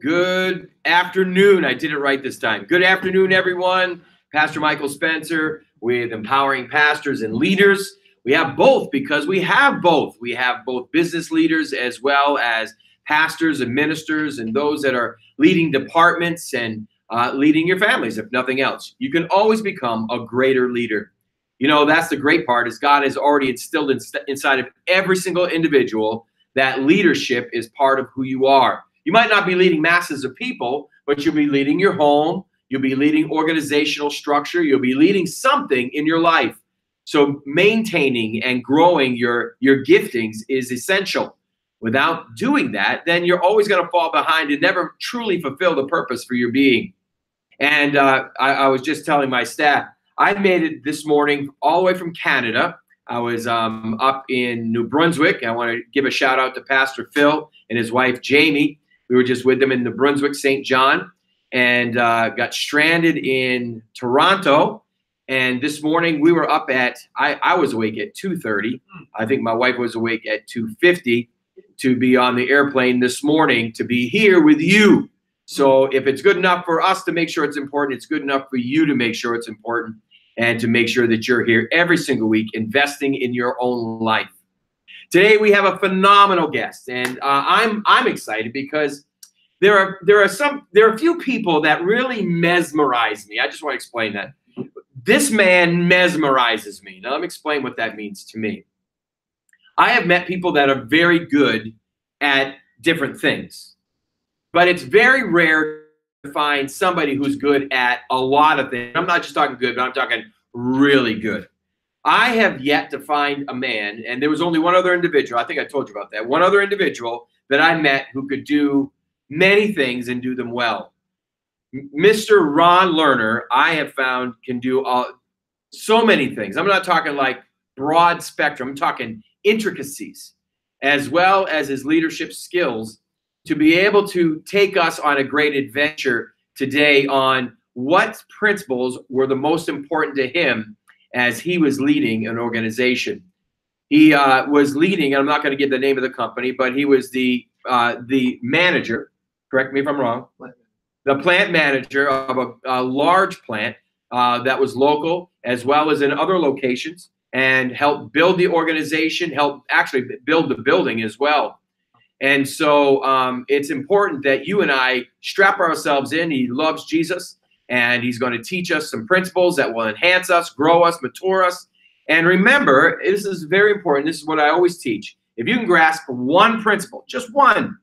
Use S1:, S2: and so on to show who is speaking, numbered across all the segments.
S1: Good afternoon. I did it right this time. Good afternoon, everyone. Pastor Micheal Spencer with Empowering Pastors and Leaders. We have both because we have both. We have both business leaders as well as pastors and ministers and those that are leading departments and leading your families, if nothing else. You can always become a greater leader. You know, that's the great part is God has already instilled inside of every single individual that leadership is part of who you are. You might not be leading masses of people, but you'll be leading your home. You'll be leading organizational structure. You'll be leading something in your life. So maintaining and growing your giftings is essential. Without doing that, then you're always going to fall behind and never truly fulfill the purpose for your being. And I was just telling my staff, I made it this morning all the way from Canada. I was up in New Brunswick. I want to give a shout out to Pastor Phil and his wife, Jamie. We were just with them in New Brunswick, St. John, and got stranded in Toronto. And this morning we were up at, I was awake at 2:30. I think my wife was awake at 2:50 to be on the airplane this morning to be here with you. So if it's good enough for us to make sure it's important, it's good enough for you to make sure it's important and to make sure that you're here every single week investing in your own life. Today we have a phenomenal guest, and I'm excited because there are a few people that really mesmerize me. I just want to explain that. This man mesmerizes me. Now let me explain what that means to me. I have met people that are very good at different things, but it's very rare to find somebody who's good at a lot of things. I'm not just talking good, but I'm talking really good. I have yet to find a man, and there was only one other individual, I think I told you about that, one other individual that I met who could do many things and do them well. Mr. Ron Lerner, I have found, can do so many things. I'm not talking like broad spectrum. I'm talking intricacies, as well as his leadership skills to be able to take us on a great adventure today on what principles were the most important to him as he was leading an organization. He was leading, and I'm not going to give the name of the company, but he was the manager, correct me if I'm wrong, the plant manager of a large plant that was local as well as in other locations, and helped build the organization, helped actually build the building as well. And so it's important that you and I strap ourselves in. He loves Jesus, and he's going to teach us some principles that will enhance us, grow us, mature us. And remember, this is very important. This is what I always teach. If you can grasp one principle, just one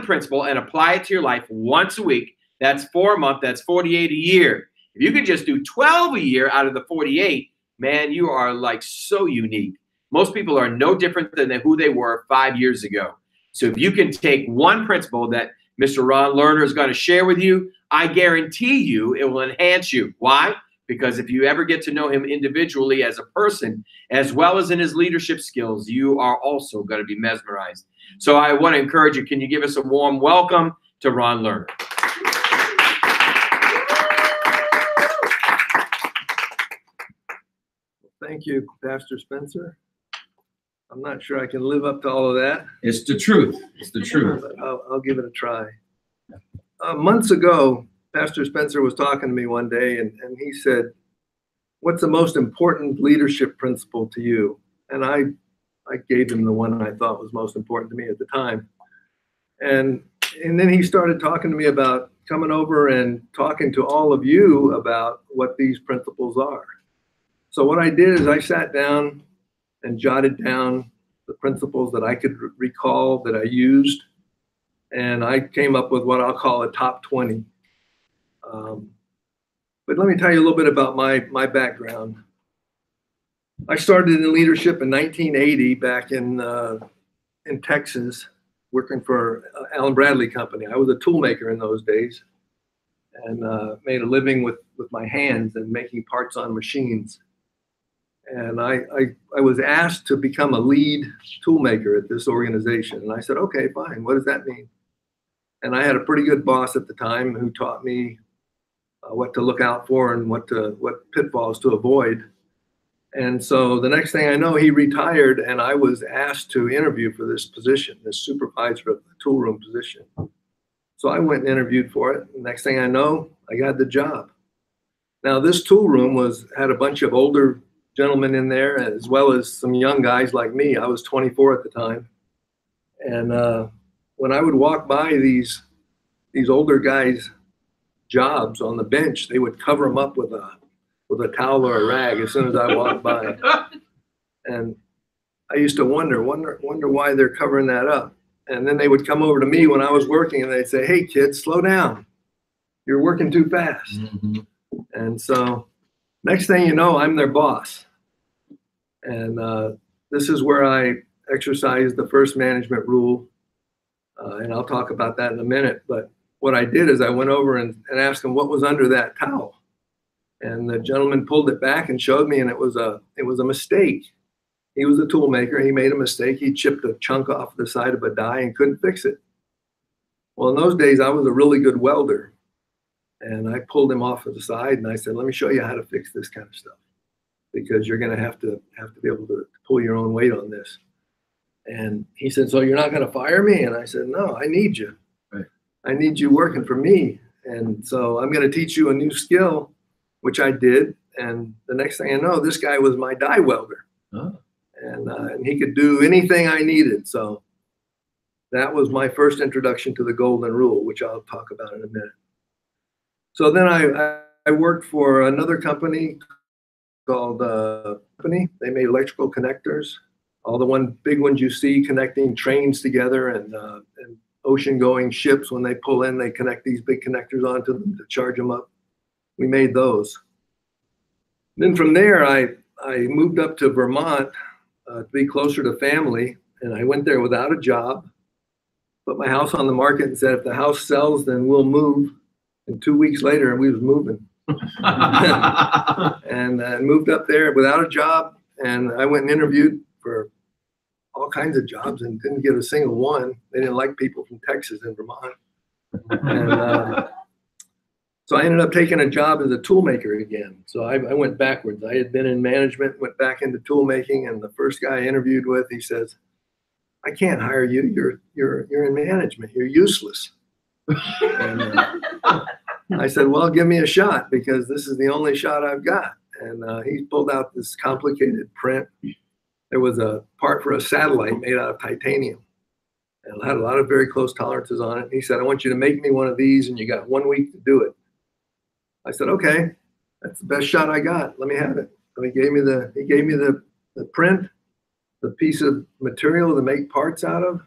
S1: principle, and apply it to your life once a week, that's 4 a month, that's 48 a year. If you could just do 12 a year out of the 48, man, you are like so unique. Most people are no different than who they were 5 years ago. So if you can take one principle that Mr. Ron Lerner is going to share with you, I guarantee you it will enhance you. Why? Because if you ever get to know him individually as a person, as well as in his leadership skills, you are also going to be mesmerized. So I want to encourage you, can you give us a warm welcome to Ron Lerner?
S2: Thank you, Pastor Spencer. I'm not sure I can live up to all of that.
S1: It's the truth. It's the truth.
S2: I'll give it a try. Months ago, Pastor Spencer was talking to me one day, and he said, "What's the most important leadership principle to you?" And I gave him the one I thought was most important to me at the time. And then he started talking to me about coming over and talking to all of you about what these principles are. So what I did is I sat down and jotted down the principles that I could recall that I used. And I came up with what I'll call a top 20. But let me tell you a little bit about my background. I started in leadership in 1980 back in Texas, working for Allen Bradley Company. I was a tool maker in those days and made a living with my hands and making parts on machines. And I was asked to become a lead tool maker at this organization. And I said, okay, fine. What does that mean? And I had a pretty good boss at the time who taught me what to look out for and what pitfalls to avoid. And so the next thing I know, he retired, and I was asked to interview for this position, this supervisor of the tool room position. So I went and interviewed for it. Next thing I know, I got the job. Now this tool room had a bunch of older gentlemen in there, as well as some young guys like me. I was 24 at the time. And when I would walk by these older guys' jobs on the bench, they would cover them up with a towel or a rag as soon as I walked by. And I used to wonder why they're covering that up. And then they would come over to me when I was working and they'd say, "Hey kids, slow down. You're working too fast." Mm-hmm. And so next thing you know, I'm their boss. And this is where I exercised the first management rule. And I'll talk about that in a minute. But what I did is I went over and asked him what was under that towel. And the gentleman pulled it back and showed me, and it was a mistake. He was a tool maker. He made a mistake. He chipped a chunk off the side of a die and couldn't fix it. Well, in those days, I was a really good welder. And I pulled him off to the side and I said, "Let me show you how to fix this kind of stuff, because you're going to have to be able to pull your own weight on this." And he said, "So you're not going to fire me?" And I said, "No, I need you. Right. I need you working for me. And so I'm going to teach you a new skill," which I did. And the next thing I know, this guy was my die welder. Oh. And he could do anything I needed. So that was my first introduction to the golden rule, which I'll talk about in a minute. So then I worked for another company called Company. They made electrical connectors, all the big ones you see connecting trains together and ocean-going ships. When they pull in, they connect these big connectors onto them to charge them up. We made those. Then from there, I moved up to Vermont to be closer to family, and I went there without a job, put my house on the market and said, "If the house sells, then we'll move." And 2 weeks later, we was moving. And moved up there without a job. And I went and interviewed for all kinds of jobs and didn't get a single one. They didn't like people from Texas and Vermont. And so I ended up taking a job as a tool maker again. So I went backwards. I had been in management, went back into tool making, and the first guy I interviewed with, he says, "I can't hire you. You're in management. You're useless." And I said, "Well, give me a shot, because this is the only shot I've got." And he pulled out this complicated print. There was a part for a satellite made out of titanium, and it had a lot of very close tolerances on it. He said, "I want you to make me one of these, and you got 1 week to do it." I said, "Okay, that's the best shot I got. Let me have it." So he gave me the print, the piece of material to make parts out of,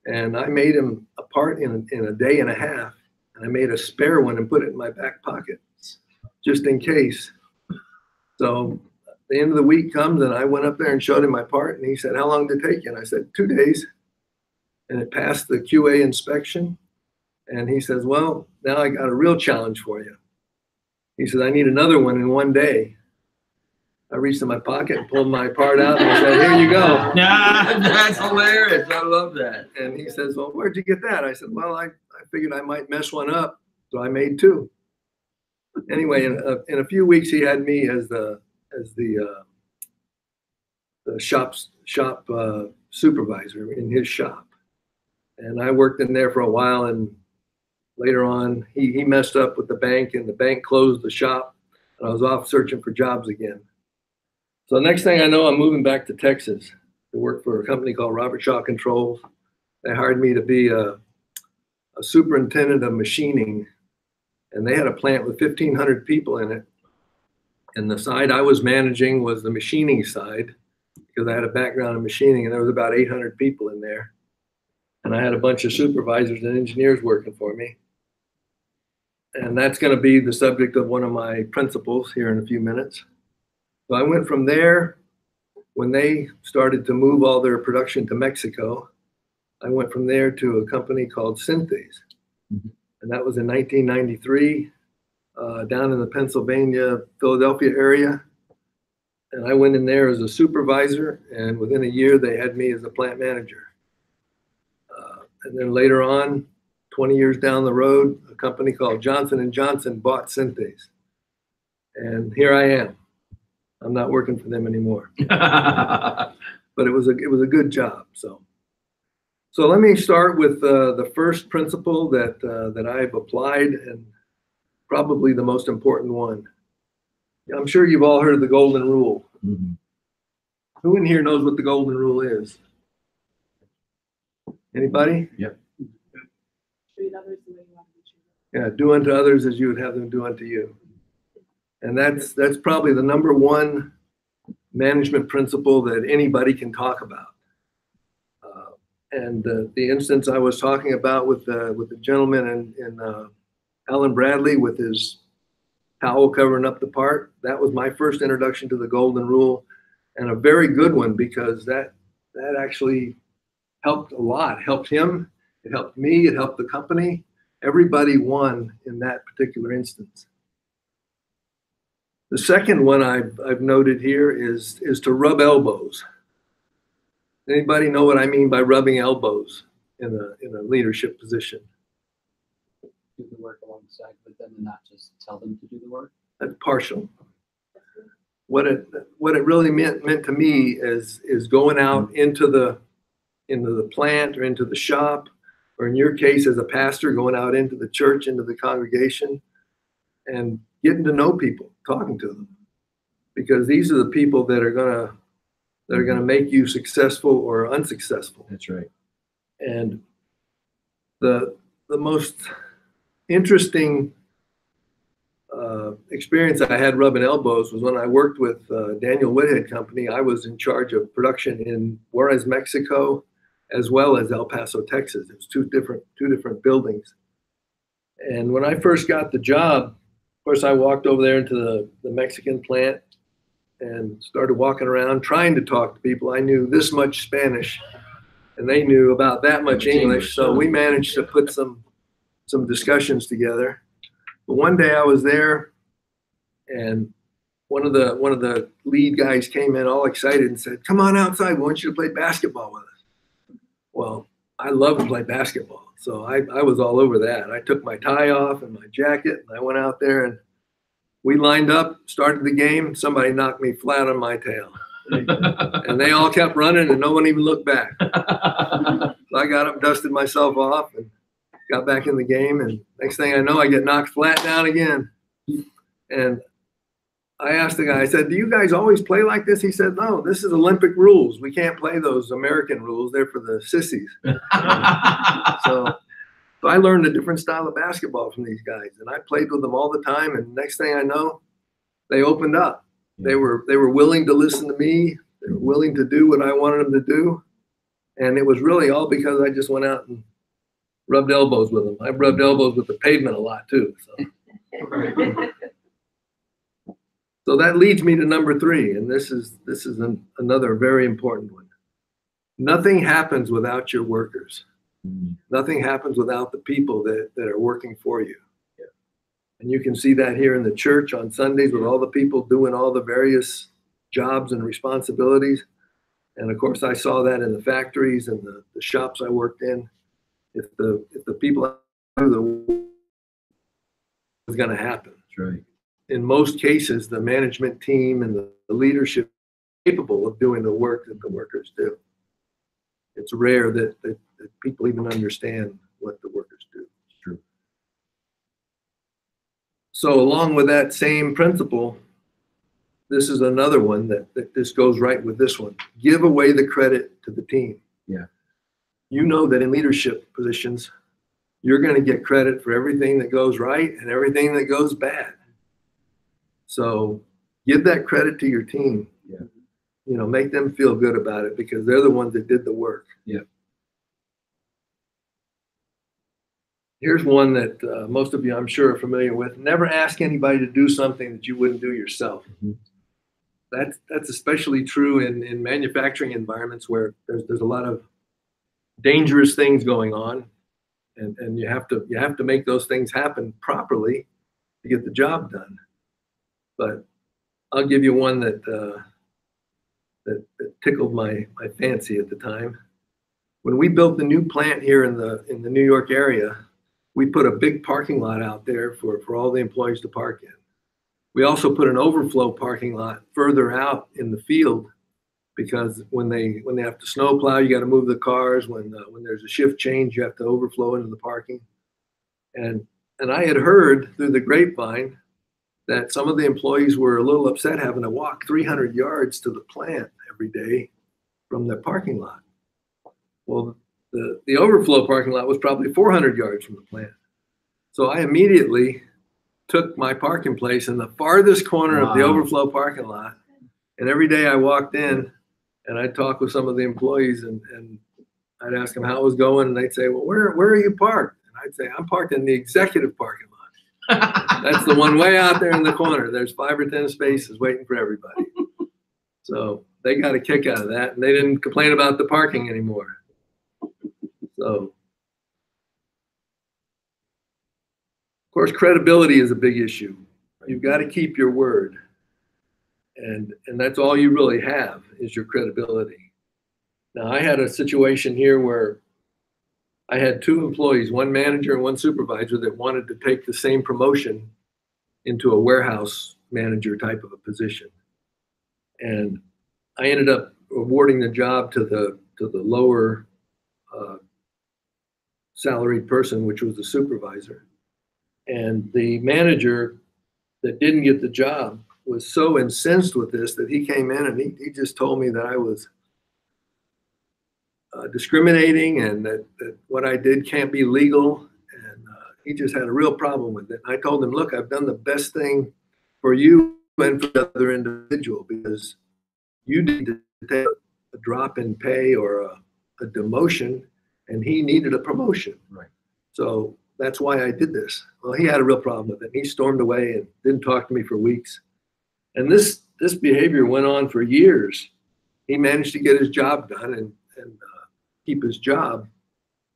S2: and I made him a part in a day and a half. And I made a spare one and put it in my back pocket, just in case. So the end of the week comes, and I went up there and showed him my part, and he said, "How long did it take you?" And I said, 2 days. And it passed the QA inspection. And he says, "Well, now I got a real challenge for you." He said, "I need another one in 1 day." I reached in my pocket and pulled my part out, and I said, "Here you go."
S1: That's hilarious. I love that.
S2: And he says, "Well, where'd you get that?" I said, "Well, I figured I might mess one up, so I made 2. Anyway, in a few weeks, he had me as the shop supervisor in his shop, and I worked in there for a while. And later on, he messed up with the bank, and the bank closed the shop, and I was off searching for jobs again. So next thing I know, I'm moving back to Texas to work for a company called Robert Shaw Controls. They hired me to be a superintendent of machining, and they had a plant with 1,500 people in it. And the side I was managing was the machining side, because I had a background in machining, and there was about 800 people in there. And I had a bunch of supervisors and engineers working for me. And that's going to be the subject of one of my principles here in a few minutes. So I went from there. When they started to move all their production to Mexico, I went from there to a company called Synthes. Mm-hmm. And that was in 1993, down in the Pennsylvania, Philadelphia area. And I went in there as a supervisor, and within a year, they had me as a plant manager. And then later on, 20 years down the road, a company called Johnson & Johnson bought Synthes. And here I am. I'm not working for them anymore. But it was a good job. So So let me start with the first principle that I've applied, and probably the most important one. I'm sure you've all heard of the golden rule.
S3: Mm-hmm.
S2: Who in here knows what the golden rule is? Anybody?
S3: Yep.
S4: Treat others the way you want to be treated.
S2: Yeah, do unto others as you would have them do unto you. And that's probably the number one management principle that anybody can talk about. And the instance I was talking about with the gentleman in Alan Bradley with his towel covering up the part, that was my first introduction to the golden rule, and a very good one, because that actually helped a lot. It helped him, it helped me, it helped the company. Everybody won in that particular instance. The second one I've noted here is to rub elbows. Anybody know what I mean by rubbing elbows in a leadership position?
S5: Do the work alongside with them and not just tell them to do the work.
S2: That's partial. What it really meant to me is going out into the plant or into the shop, or in your case as a pastor, going out into the church, into the congregation, and getting to know people, talking to them, because these are the people that are gonna make you successful or unsuccessful.
S3: That's right.
S2: And the most interesting experience I had rubbing elbows was when I worked with Daniel Whitehead Company. I was in charge of production in Juarez, Mexico, as well as El Paso, Texas. It was two different buildings. And when I first got the job, of course, I walked over there into the Mexican plant and started walking around trying to talk to people. I knew this much Spanish, and they knew about that much English. So we managed to put some discussions together. But one day I was there, and one of the lead guys came in all excited and said, "Come on outside, we want you to play basketball with us." Well, I love to play basketball, so I was all over that. I took my tie off and my jacket, and I went out there, and we lined up, started the game. Somebody knocked me flat on my tail. And they all kept running, and no one even looked back. So I got up, dusted myself off, and got back in the game. And next thing I know, I get knocked flat down again. And I asked the guy, I said, "Do you guys always play like this?" He said, "No, this is Olympic rules. We can't play those American rules. They're for the sissies." So I learned a different style of basketball from these guys, and I played with them all the time. And next thing I know, they opened up. They were willing to listen to me. They were willing to do what I wanted them to do. And it was really all because I just went out and rubbed elbows with them. I rubbed elbows with the pavement a lot too. So that leads me to number 3, and this is another very important one. Nothing happens without your workers. Nothing happens without the people that are working for you. Yeah. And you can see that here in the church on Sundays with all the people doing all the various jobs and responsibilities. And of course, I saw that in the factories and the shops I worked in. If the people do the work, it's going to happen.
S3: That's right.
S2: In most cases, the management team and the leadership are capable of doing the work that the workers do. It's rare that people even understand what the workers do.
S3: It's true.
S2: So along with that same principle, this is another one that this goes right with this one. Give away the credit to the team.
S3: Yeah.
S2: You know that in leadership positions, you're going to get credit for everything that goes right and everything that goes bad. So give that credit to your team.
S3: Yeah.
S2: You know, make them feel good about it because they're the ones that did the work.
S3: Yeah.
S2: Here's one that most of you, I'm sure, are familiar with. Never ask anybody to do something that you wouldn't do yourself.
S3: Mm-hmm.
S2: That's especially true in manufacturing environments where there's a lot of dangerous things going on, and you have to make those things happen properly to get the job done. But I'll give you one that tickled my fancy at the time. When we built the new plant here in the New York area, we put a big parking lot out there for all the employees to park in. We also put an overflow parking lot further out in the field because when they have to snow plow, you got to move the cars. When there's a shift change, you have to overflow into the parking. And I had heard through the grapevine that some of the employees were a little upset having to walk 300 yards to the plant every day from the parking lot. Well, the overflow parking lot was probably 400 yards from the plant. So I immediately took my parking place in the farthest corner of the overflow parking lot. And every day I walked in and I'd talk with some of the employees and I'd ask them how it was going. And they'd say, well, where are you parked? And I'd say, I'm parked in the executive parking lot. That's the one way out there in the corner. There's 5 or 10 spaces waiting for everybody. So they got a kick out of that, and they didn't complain about the parking anymore. So, of course, credibility is a big issue. You've got to keep your word. And that's all you really have is your credibility. Now, I had a situation here where I had 2 employees, one manager and one supervisor, that wanted to take the same promotion into a warehouse manager type of a position. And I ended up awarding the job to the lower salaried person, which was the supervisor. And the manager that didn't get the job was so incensed with this that he came in and he just told me that I was discriminating and that what I did can't be legal. And he just had a real problem with it. And I told him, look, I've done the best thing for you and for the other individual, because you need to take a drop in pay or a demotion, and he needed a promotion.
S1: Right.
S2: So that's why I did this. Well, he had a real problem with it. He stormed away and didn't talk to me for weeks. And this behavior went on for years. He managed to get his job done and keep his job.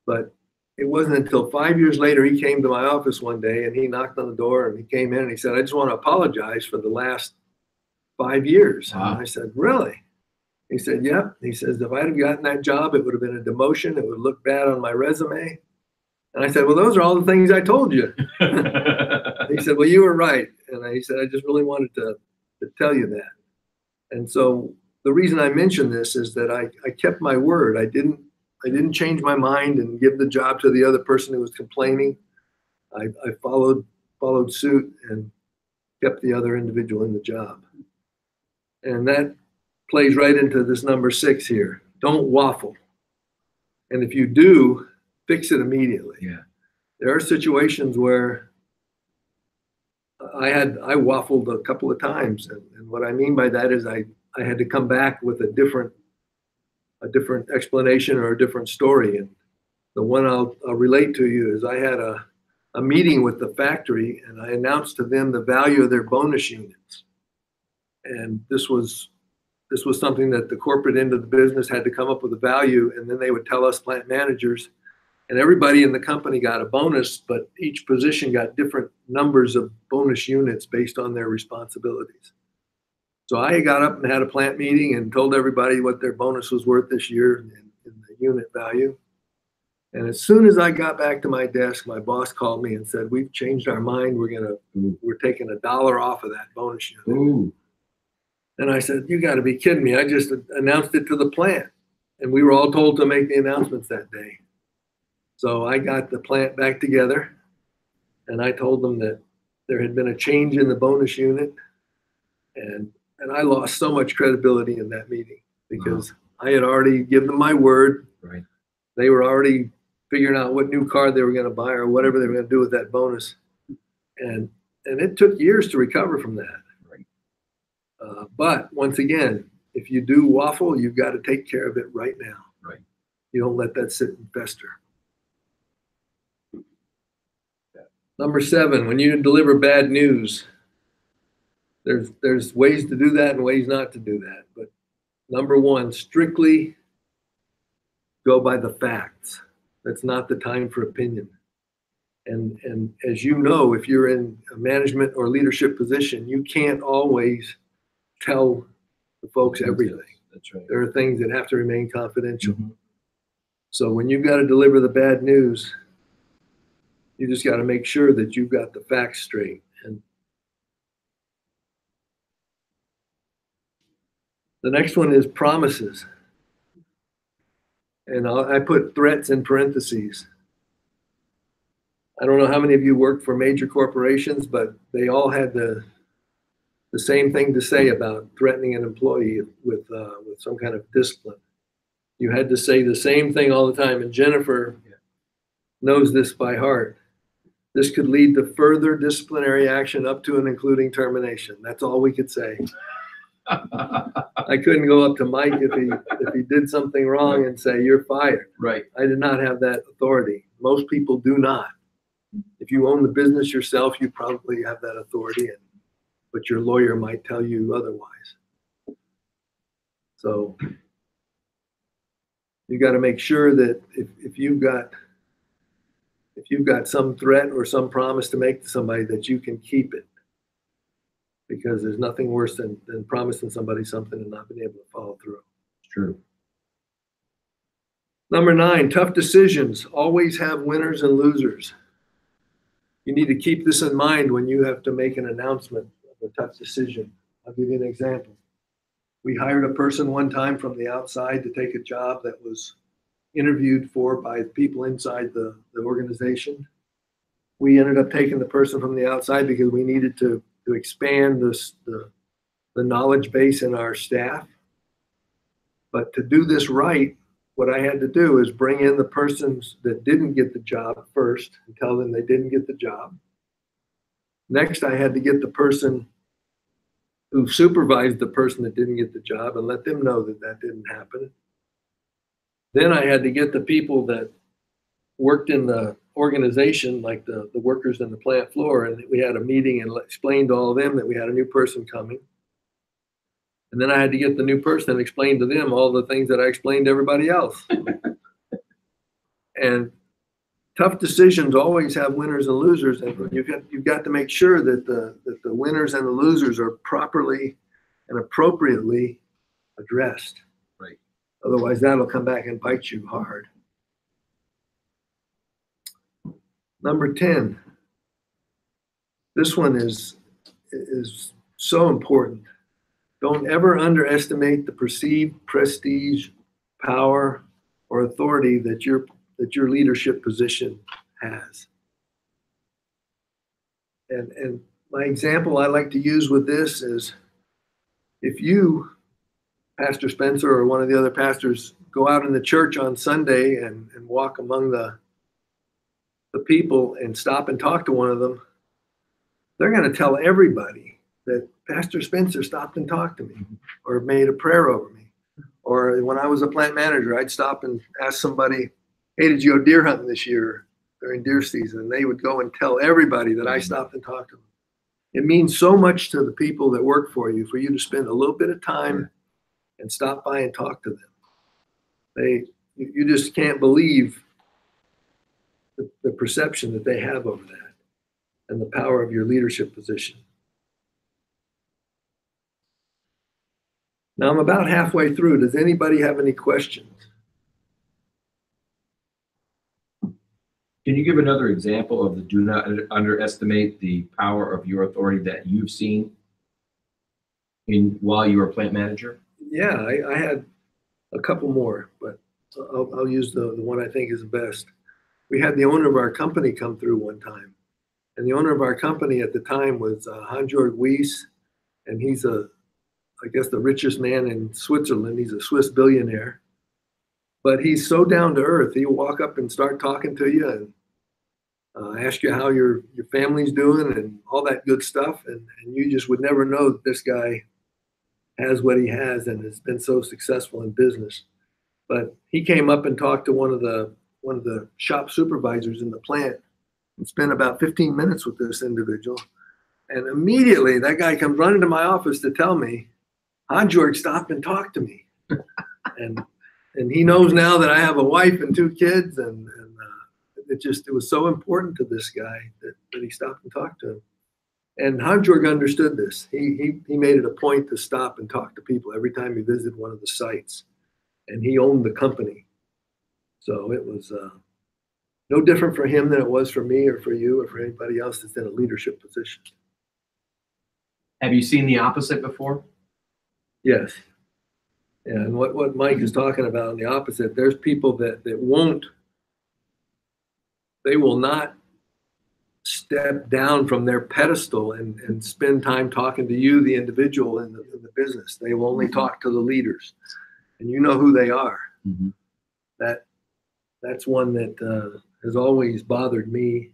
S2: But it wasn't until 5 years later he came to my office one day and he knocked on the door and he came in and he said, I just want to apologize for the last 5 years. Wow. And I said, really? He said, yep. He says, if I'd have gotten that job, it would have been a demotion. It would look bad on my resume. And I said, well, those are all the things I told you. He said, well, you were right. And he said, I just really wanted to tell you that. And so the reason I mention this is that I kept my word. I didn't change my mind and give the job to the other person who was complaining. I followed suit and kept the other individual in the job. And that plays right into this number 6 here. Don't waffle. And if you do, fix it immediately.
S1: Yeah.
S2: There are situations where I waffled a couple of times. And what I mean by that is I had to come back with a different explanation or a different story. And the one I'll relate to you is I had a meeting with the factory and I announced to them the value of their bonus units. And this was something that the corporate end of the business had to come up with a value, and then they would tell us plant managers, and everybody in the company got a bonus, but each position got different numbers of bonus units based on their responsibilities. So I got up and had a plant meeting and told everybody what their bonus was worth this year in the unit value. And as soon as I got back to my desk, my boss called me and said, we've changed our mind. We're taking $1 off of that bonus unit.
S1: Ooh.
S2: And I said, you got to be kidding me. I just announced it to the plant. And we were all told to make the announcements that day. So I got the plant back together and I told them that there had been a change in the bonus unit. And I lost so much credibility in that meeting because I had already given them my word.
S1: Right.
S2: They were already figuring out what new car they were going to buy or whatever they were going to do with that bonus. And it took years to recover from that. But once again, if you do waffle, you've got to take care of it right now.
S1: Right.
S2: You don't let that sit and fester. Number 7, when you deliver bad news, there's ways to do that and ways not to do that. But number 1, strictly go by the facts. That's not the time for opinion. And as you know, if you're in a management or leadership position, you can't always tell the folks everything.
S1: That's right.
S2: There are things that have to remain confidential. Mm-hmm. So when you've got to deliver the bad news, you just got to make sure that you've got the facts straight. And The next one is promises. And I put threats in parentheses. I don't know how many of you worked for major corporations, but they all had the same thing to say about threatening an employee with some kind of discipline. You had to say the same thing all the time. And Jennifer knows this by heart. This could lead to further disciplinary action up to and including termination. That's all we could say. I couldn't go up to Mike if he did something wrong and say, you're fired.
S1: Right.
S2: I did not have that authority. Most people do not. If you own the business yourself, you probably have that authority, but your lawyer might tell you otherwise. So you got to make sure that if you've got some threat or some promise to make to somebody, that you can keep it. Because there's nothing worse than promising somebody something and not being able to follow through.
S1: It's true.
S2: Number 9, tough decisions always have winners and losers. You need to keep this in mind when you have to make an announcement of a tough decision. I'll give you an example. We hired a person one time from the outside to take a job that was interviewed for by people inside the organization. We ended up taking the person from the outside because we needed to expand the knowledge base in our staff. But to do this right, what I had to do is bring in the persons that didn't get the job first and tell them they didn't get the job. Next, I had to get the person who supervised the person that didn't get the job and let them know that that didn't happen. Then I had to get the people that worked in the organization, like the workers in the plant floor, and we had a meeting and explained to all of them that we had a new person coming. And then I had to get the new person and explain to them all the things that I explained to everybody else. And tough decisions always have winners and losers, and you've got to make sure that the winners and the losers are properly and appropriately addressed.
S1: Right.
S2: Otherwise, that'll come back and bite you hard. Number 10. This one is so important. Don't ever underestimate the perceived prestige, power, or authority that your leadership position has. And my example I like to use with this is, if you, Pastor Spencer, or one of the other pastors, go out in the church on Sunday and walk among the people and stop and talk to one of them, they're going to tell everybody that Pastor Spencer stopped and talked to me or made a prayer over me. Or when I was a plant manager, I'd stop and ask somebody, hey, did you go deer hunting this year during deer season? And they would go and tell everybody that I stopped and talked to them. It means so much to the people that work for you to spend a little bit of time and stop by and talk to them. You just can't believe the perception that they have over that and the power of your leadership position. Now I'm about halfway through. Does anybody have any questions?
S1: Can you give another example of the do not underestimate the power of your authority that you've seen while you were plant manager?
S2: Yeah, I had a couple more, but I'll use the one I think is the best. We had the owner of our company come through one time. And the owner of our company at the time was Hans-Jörg Wyss, and he's I guess the richest man in Switzerland. He's a Swiss billionaire. But he's so down to earth. He'll walk up and start talking to you and ask you how your family's doing and all that good stuff. And you just would never know that this guy has what he has and has been so successful in business. But he came up and talked to one of the shop supervisors in the plant and spent about 15 minutes with this individual. And immediately that guy comes running to my office to tell me, Hans-Jörg stopped and talked to me. And he knows now that I have a wife and 2 kids, and it was so important to this guy that he stopped and talked to him. And Hans-Jörg understood this. He made it a point to stop and talk to people every time he visited one of the sites, and he owned the company. So it was no different for him than it was for me or for you or for anybody else that's in a leadership position.
S1: Have you seen the opposite before?
S2: Yes. And what Mike is talking about on the opposite, there's people that they will not step down from their pedestal and spend time talking to you, the individual in the business. They will only talk to the leaders, and you know who they are.
S1: Mhm.
S2: That's one that has always bothered me.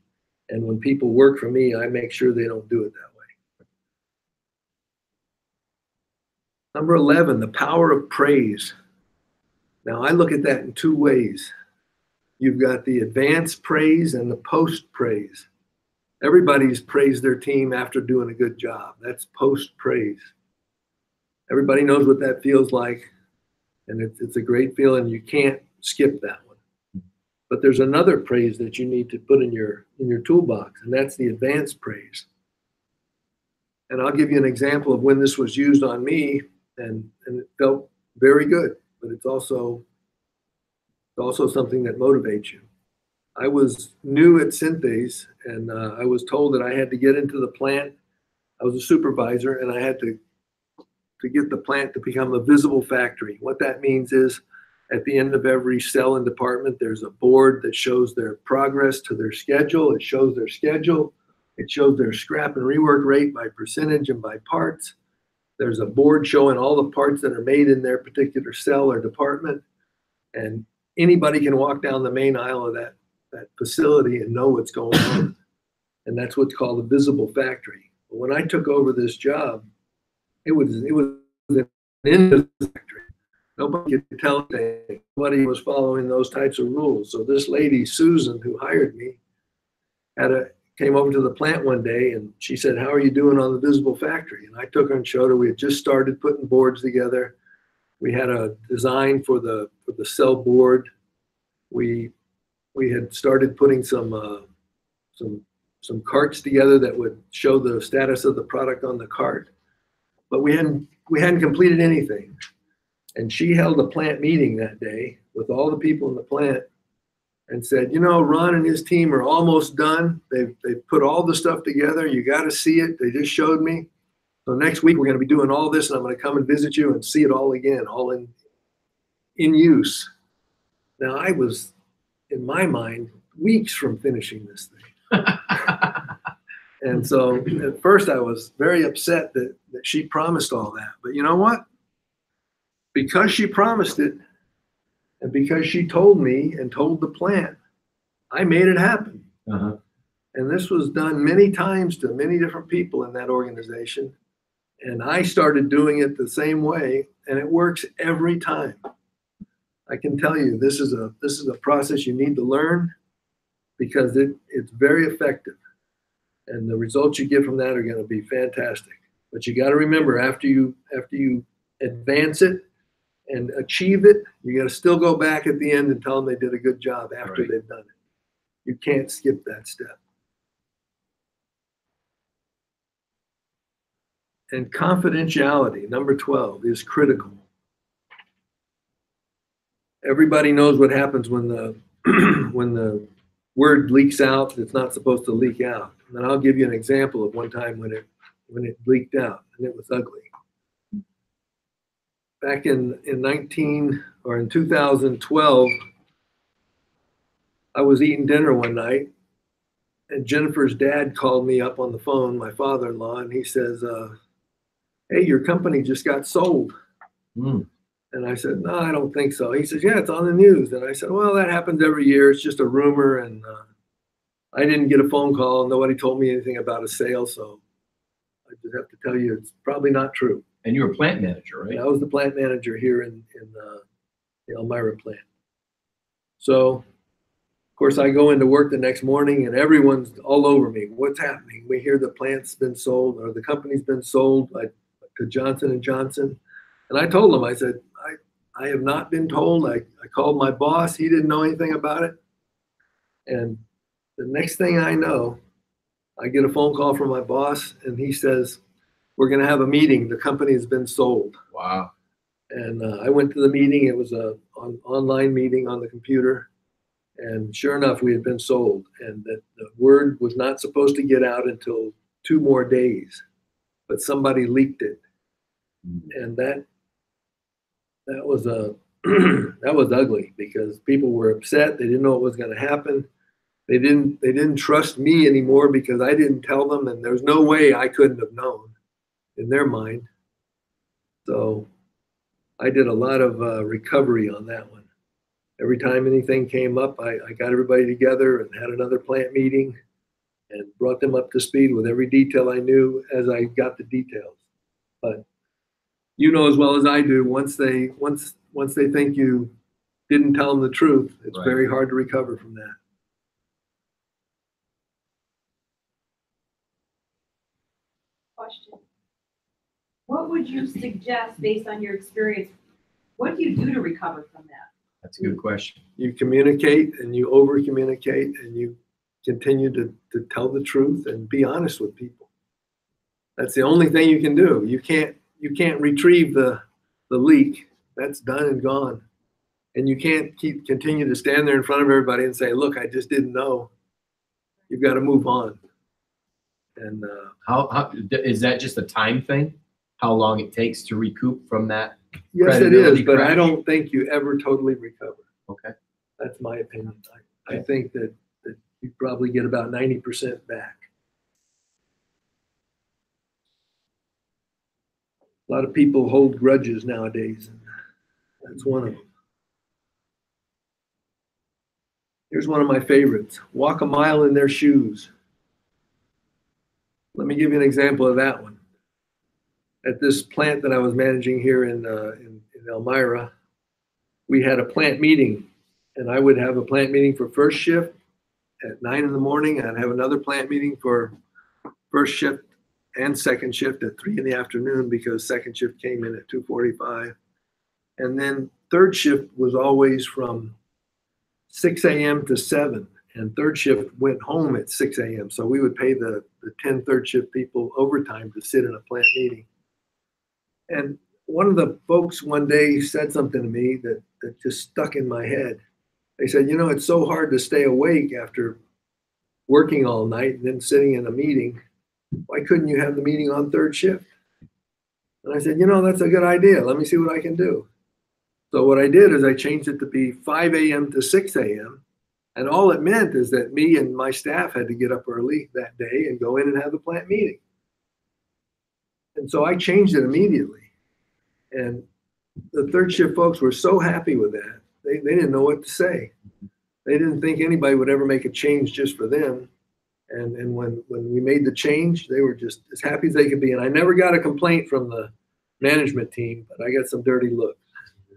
S2: And when people work for me, I make sure they don't do it that way. Number 11, the power of praise. Now, I look at that in two ways. You've got the advanced praise and the post praise. Everybody's praised their team after doing a good job. That's post praise. Everybody knows what that feels like, and it's a great feeling. You can't skip that one. But there's another praise that you need to put in your toolbox, and that's the advanced praise. And I'll give you an example of when this was used on me, and it felt very good. But it's also something that motivates you. I was new at Synthes, and I was told that I had to get into the plant. I was a supervisor, and I had to get the plant to become a visible factory. What that means is at the end of every cell and department, there's a board that shows their progress to their schedule. It shows their schedule. It shows their scrap and rework rate by percentage and by parts. There's a board showing all the parts that are made in their particular cell or department. And anybody can walk down the main aisle of that facility and know what's going on. And that's what's called a visible factory. But when I took over this job, it was an invisible factory. Nobody could tell anything. Nobody was following those types of rules. So this lady, Susan, who hired me, came over to the plant one day, and she said, "How are you doing on the visible factory?" And I took her and showed her. We had just started putting boards together. We had a design for the cell board. We had started putting some carts together that would show the status of the product on the cart, but we hadn't completed anything. And she held a plant meeting that day with all the people in the plant and said, Ron and his team are almost done. They've put all the stuff together. You got to see it. They just showed me. So next week we're going to be doing all this, and I'm going to come and visit you and see it all again, all in use. Now, I was, in my mind, weeks from finishing this thing. And so at first I was very upset that she promised all that. But you know what? Because she promised it, and because she told me and told the plant, I made it happen.
S1: Uh-huh.
S2: And this was done many times to many different people in that organization. And I started doing it the same way, and it works every time. I can tell you, this is a process you need to learn, because it's very effective. And the results you get from that are going to be fantastic. But you got to remember, after you advance it and achieve it, you got to still go back at the end and tell them they did a good job after they've done it. You can't skip that step. And confidentiality, number 12, is critical. Everybody knows what happens when the word leaks out that's not supposed to leak out. And I'll give you an example of one time when it leaked out, and it was ugly. Back in 2012, I was eating dinner one night, and Jennifer's dad called me up on the phone, my father-in-law, and he says, "Hey, your company just got sold."
S1: Mm.
S2: And I said, "No, I don't think so." He says, "Yeah, it's on the news." And I said, "Well, that happens every year. It's just a rumor." And I didn't get a phone call. Nobody told me anything about a sale. So I just have to tell you, it's probably not true.
S1: And you were plant manager, right?
S2: And I was the plant manager here in the Elmira plant. So, of course, I go into work the next morning, and everyone's all over me. What's happening? We hear the plant's been sold, or the company's been sold to Johnson & Johnson. And I told them, I said, I have not been told. I called my boss. He didn't know anything about it. And the next thing I know, I get a phone call from my boss, and he says, "We're going to have a meeting. The company has been sold."
S1: Wow.
S2: And I went to the meeting. It was an online meeting on the computer. And sure enough, we had been sold. And that the word was not supposed to get out until 2 more days. But somebody leaked it. And that was a that was ugly because people were upset. They didn't know what was going to happen. They didn't trust me anymore because I didn't tell them, and there's no way I couldn't have known in their mind. So I did a lot of recovery on that one. Every time anything came up, I got everybody together and had another plant meeting and brought them up to speed with every detail I knew as I got the details. But you know as well as I do, once they think you didn't tell them the truth, it's
S1: Right.
S2: very hard to recover from that.
S4: Question. What would you suggest based on your experience? What do you do to recover from that?
S1: That's a good question.
S2: You communicate and you over communicate and you continue to tell the truth and be honest with people. That's the only thing you can do. You can't retrieve the leak. That's done and gone. And you can't continue to stand there in front of everybody and say, look, I just didn't know. You've got to move on. And
S1: How is that just a time thing? How long it takes to recoup from that?
S2: yes, it
S1: Credibility
S2: is, but I
S1: crash?
S2: don't think you ever totally recover.
S1: Okay.
S2: That's my opinion. I think that you probably get about 90% back. A lot of people hold grudges nowadays, and that's one of them. Here's one of my favorites. Walk a mile in their shoes. Let me give you an example of that one. At this plant that I was managing here in Elmira, we had a plant meeting, and I would have a plant meeting for first shift at 9 in the morning. I'd have another plant meeting for first shift and second shift at 3 in the afternoon because second shift came in at 2:45. And then third shift was always from 6 a.m. to 7. And third shift went home at 6 a.m. So we would pay the 10 third shift people overtime to sit in a plant meeting. And one of the folks one day said something to me that just stuck in my head. They said, you know, it's so hard to stay awake after working all night and then sitting in a meeting. Why couldn't you have the meeting on third shift? And I said, you know, that's a good idea. Let me see what I can do. So what I did is I changed it to be 5 a.m. to 6 a.m. And all it meant is that me and my staff had to get up early that day and go in and have the plant meeting. And so I changed it immediately. And the third shift folks were so happy with that. They didn't know what to say. They didn't think anybody would ever make a change just for them. And when we made the change, they were just as happy as they could be. And I never got a complaint from the management team, but I got some dirty looks.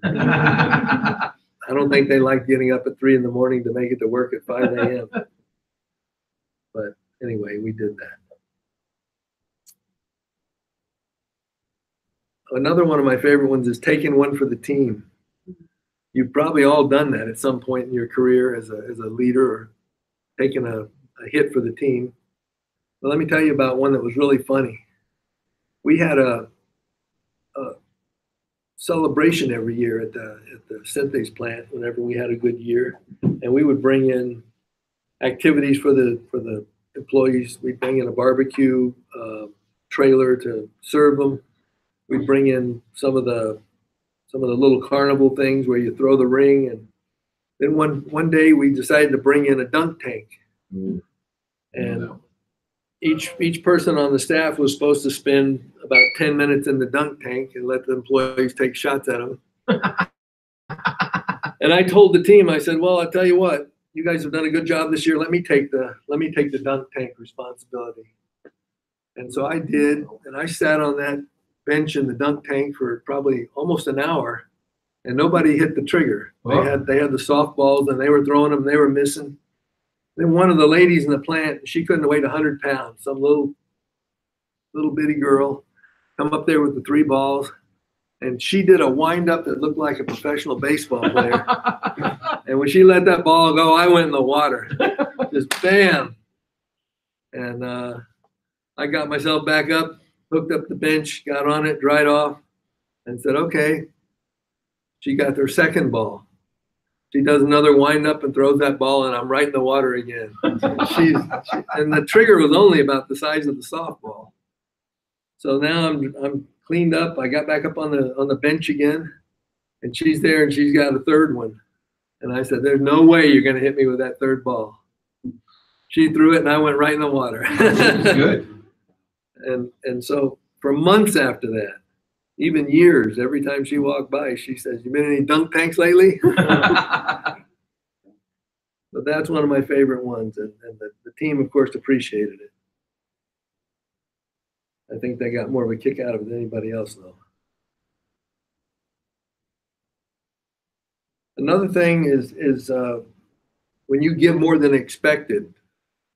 S2: I don't think they liked getting up at 3 in the morning to make it to work at 5 a.m. But anyway, we did that. Another one of my favorite ones is taking one for the team. You've probably all done that at some point in your career as a leader or taking a hit for the team. But let me tell you about one that was really funny. We had a celebration every year at the Synthase plant whenever we had a good year, and we would bring in activities for the employees. We'd bring in a barbecue trailer to serve them. We'd bring in some of the little carnival things where you throw the ring, and then one day we decided to bring in a dunk tank. And each person on the staff was supposed to spend about 10 minutes in the dunk tank and let the employees take shots at them. And I told the team, I said, well, I'll tell you what, you guys have done a good job this year. Let me take the dunk tank responsibility. And so I did, and I sat on that bench in the dunk tank for probably almost an hour, and nobody hit the trigger. They had the softballs, and they were throwing them, they were missing. Then one of the ladies in the plant, she couldn't have weighed 100 pounds. Some little bitty girl come up there with the 3 balls, and she did a wind-up that looked like a professional baseball player. And when she let that ball go, I went in the water. Just bam. And I got myself back up, hooked up the bench, got on it, dried off, and said, okay. She got their second ball. She does another wind up and throws that ball, and I'm right in the water again. And the trigger was only about the size of the softball. So now I'm cleaned up. I got back up on the bench again, And she's there and she's got a third one. And I said, there's no way you're going to hit me with that third ball. She threw it and I went right in the water.
S1: Good.
S2: And so for months after that, even years, every time she walked by, she says, you been in any dunk tanks lately? But that's one of my favorite ones. And the team, of course, appreciated it. I think they got more of a kick out of it than anybody else, though. Another thing is when you give more than expected,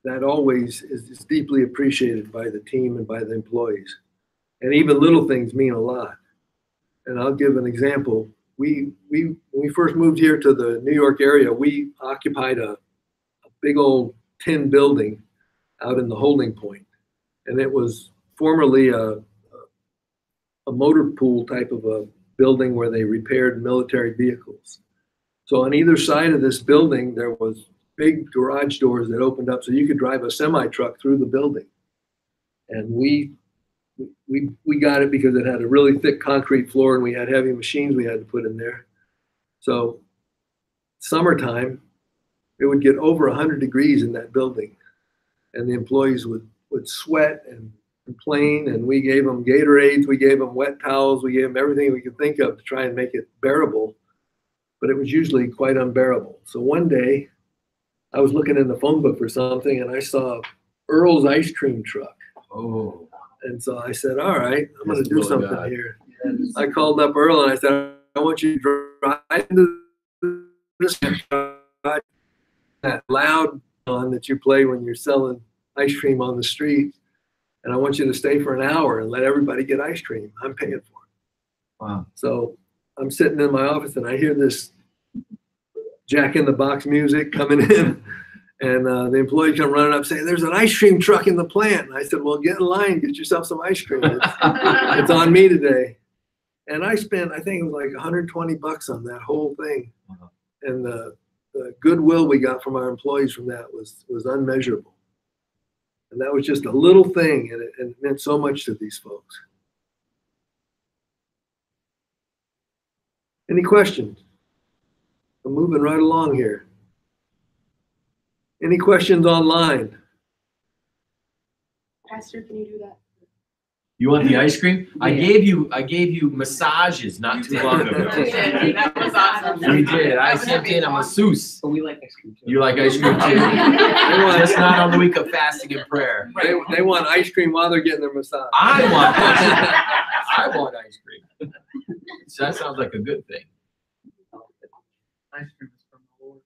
S2: that always is deeply appreciated by the team and by the employees. And even little things mean a lot. And I'll give an example. When we first moved here to the New York area, we occupied a big old tin building out in the holding point. And it was formerly a motor pool type of a building where they repaired military vehicles. So on either side of this building, there was big garage doors that opened up so you could drive a semi-truck through the building. And we got it because it had a really thick concrete floor and we had heavy machines we had to put in there. So summertime, it would get over 100 degrees in that building. And the employees would sweat and complain, and we gave them Gatorades, we gave them wet towels, we gave them everything we could think of to try and make it bearable. But it was usually quite unbearable. So one day, I was looking in the phone book for something and I saw Earl's ice cream truck.
S1: Oh.
S2: And so I said, all right, I'm going to do something here. I called up Earl and I said, I want you to drive into this truck, that loud one that you play when you're selling ice cream on the street. And I want you to stay for an hour and let everybody get ice cream. I'm paying for it.
S1: Wow.
S2: So I'm sitting in my office and I hear this Jack in the Box music coming in. And the employee come running up saying, there's an ice cream truck in the plant. And I said, well, get in line, get yourself some ice cream. It's on me today. And I spent, I think it was like $120 on that whole thing.
S1: Wow.
S2: And the goodwill we got from our employees from that was unmeasurable. And that was just a little thing, and it meant so much to these folks. Any questions? I'm moving right along here. Any questions online?
S4: Pastor, can you do that?
S1: You want the ice cream?
S5: Yeah.
S1: I gave you massages not too long ago.
S4: That was awesome.
S1: We did. I stepped in. I'm a masseuse.
S5: But we like ice cream too.
S1: You like ice cream too? Just not on the week of fasting and prayer.
S2: They want ice cream while they're getting their massage.
S1: I want ice cream. I want ice cream. So that sounds like a good thing.
S5: Ice cream is from the Lord.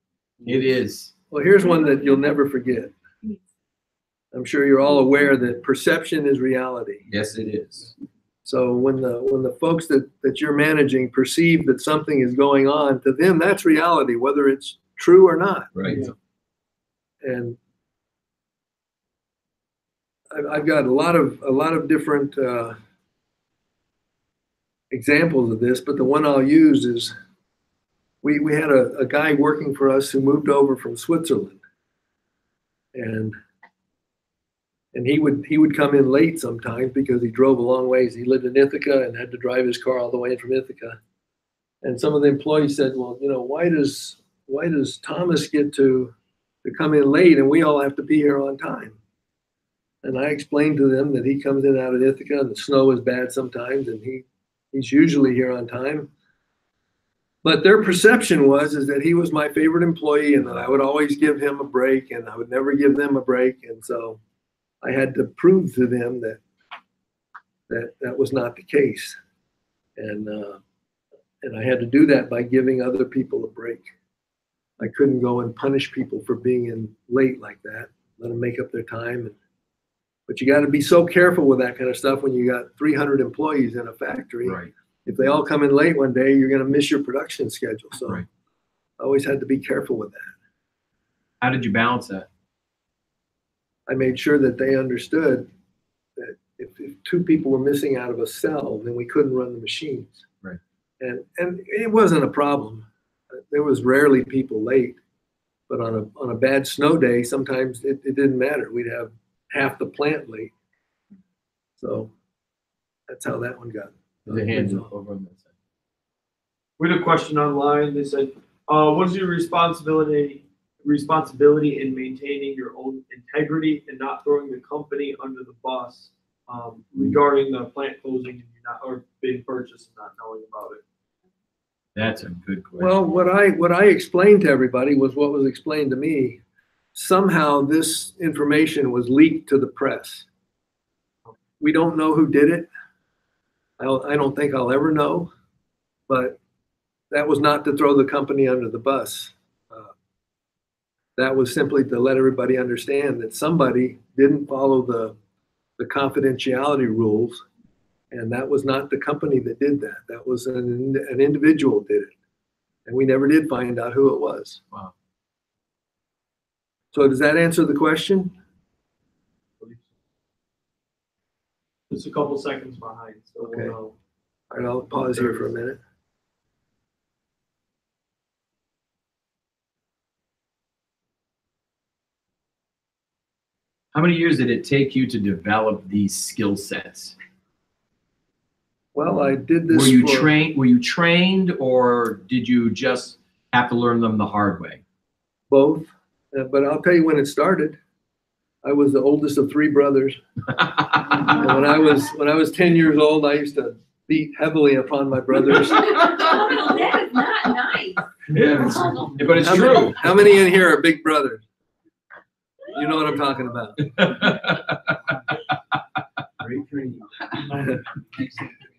S1: It is.
S2: Well, here's one that you'll never forget. I'm sure you're all aware that perception is reality.
S1: Yes, it is.
S2: So when the folks that you're managing perceive that something is going on, to them that's reality, whether it's true or not.
S1: Right.
S2: And I've got a lot of different examples of this, but the one I'll use is we had a guy working for us who moved over from Switzerland, and he would come in late sometimes because he drove a long ways. He lived in Ithaca and had to drive his car all the way in from Ithaca. And some of the employees said, well, why does Thomas get to come in late and we all have to be here on time? And I explained to them that he comes in out of Ithaca and the snow is bad sometimes and he's usually here on time. But their perception is that he was my favorite employee and that I would always give him a break and I would never give them a break. And so I had to prove to them that was not the case. And I had to do that by giving other people a break. I couldn't go and punish people for being in late like that, let them make up their time. But you got to be so careful with that kind of stuff when you got 300 employees in a factory.
S1: Right.
S2: If they all come in late one day, you're going to miss your production schedule. So
S1: Right.
S2: I always had to be careful with that.
S1: How did you balance that?
S2: I made sure that they understood that if two people were missing out of a cell, then we couldn't run the machines.
S1: Right.
S2: And it wasn't a problem. There was rarely people late, but on a bad snow day, sometimes it didn't matter. We'd have half the plant late. So that's how that one got.
S1: The hands over on that side.
S3: We had a question online. They said, what is your responsibility in maintaining your own integrity and not throwing the company under the bus regarding the plant closing and you not or being purchased and not knowing about it?
S1: That's a good question.
S2: Well, what I explained to everybody was what was explained to me. Somehow this information was leaked to the press. We don't know who did it. I don't think I'll ever know, but that was not to throw the company under the bus. That was simply to let everybody understand that somebody didn't follow the confidentiality rules, and that was not the company that did that. That was an individual did it, and we never did find out who it was.
S1: Wow.
S2: So does that answer the question?
S3: Just a couple seconds behind, so
S2: Okay.
S3: we'll know.
S2: All right, I'll pause here for a minute.
S1: How many years did it take you to develop these skill sets?
S2: Well, I did this.
S1: Were you trained, or did you just have to learn them the hard way?
S2: Both, but I'll tell you when it started. I was the oldest of three brothers. And when I was 10 years old, I used to beat heavily upon my brothers.
S4: Oh, that is not nice.
S1: Yeah, but it's true.
S2: How many in here are big brothers? You know what I'm talking about.
S5: Great training.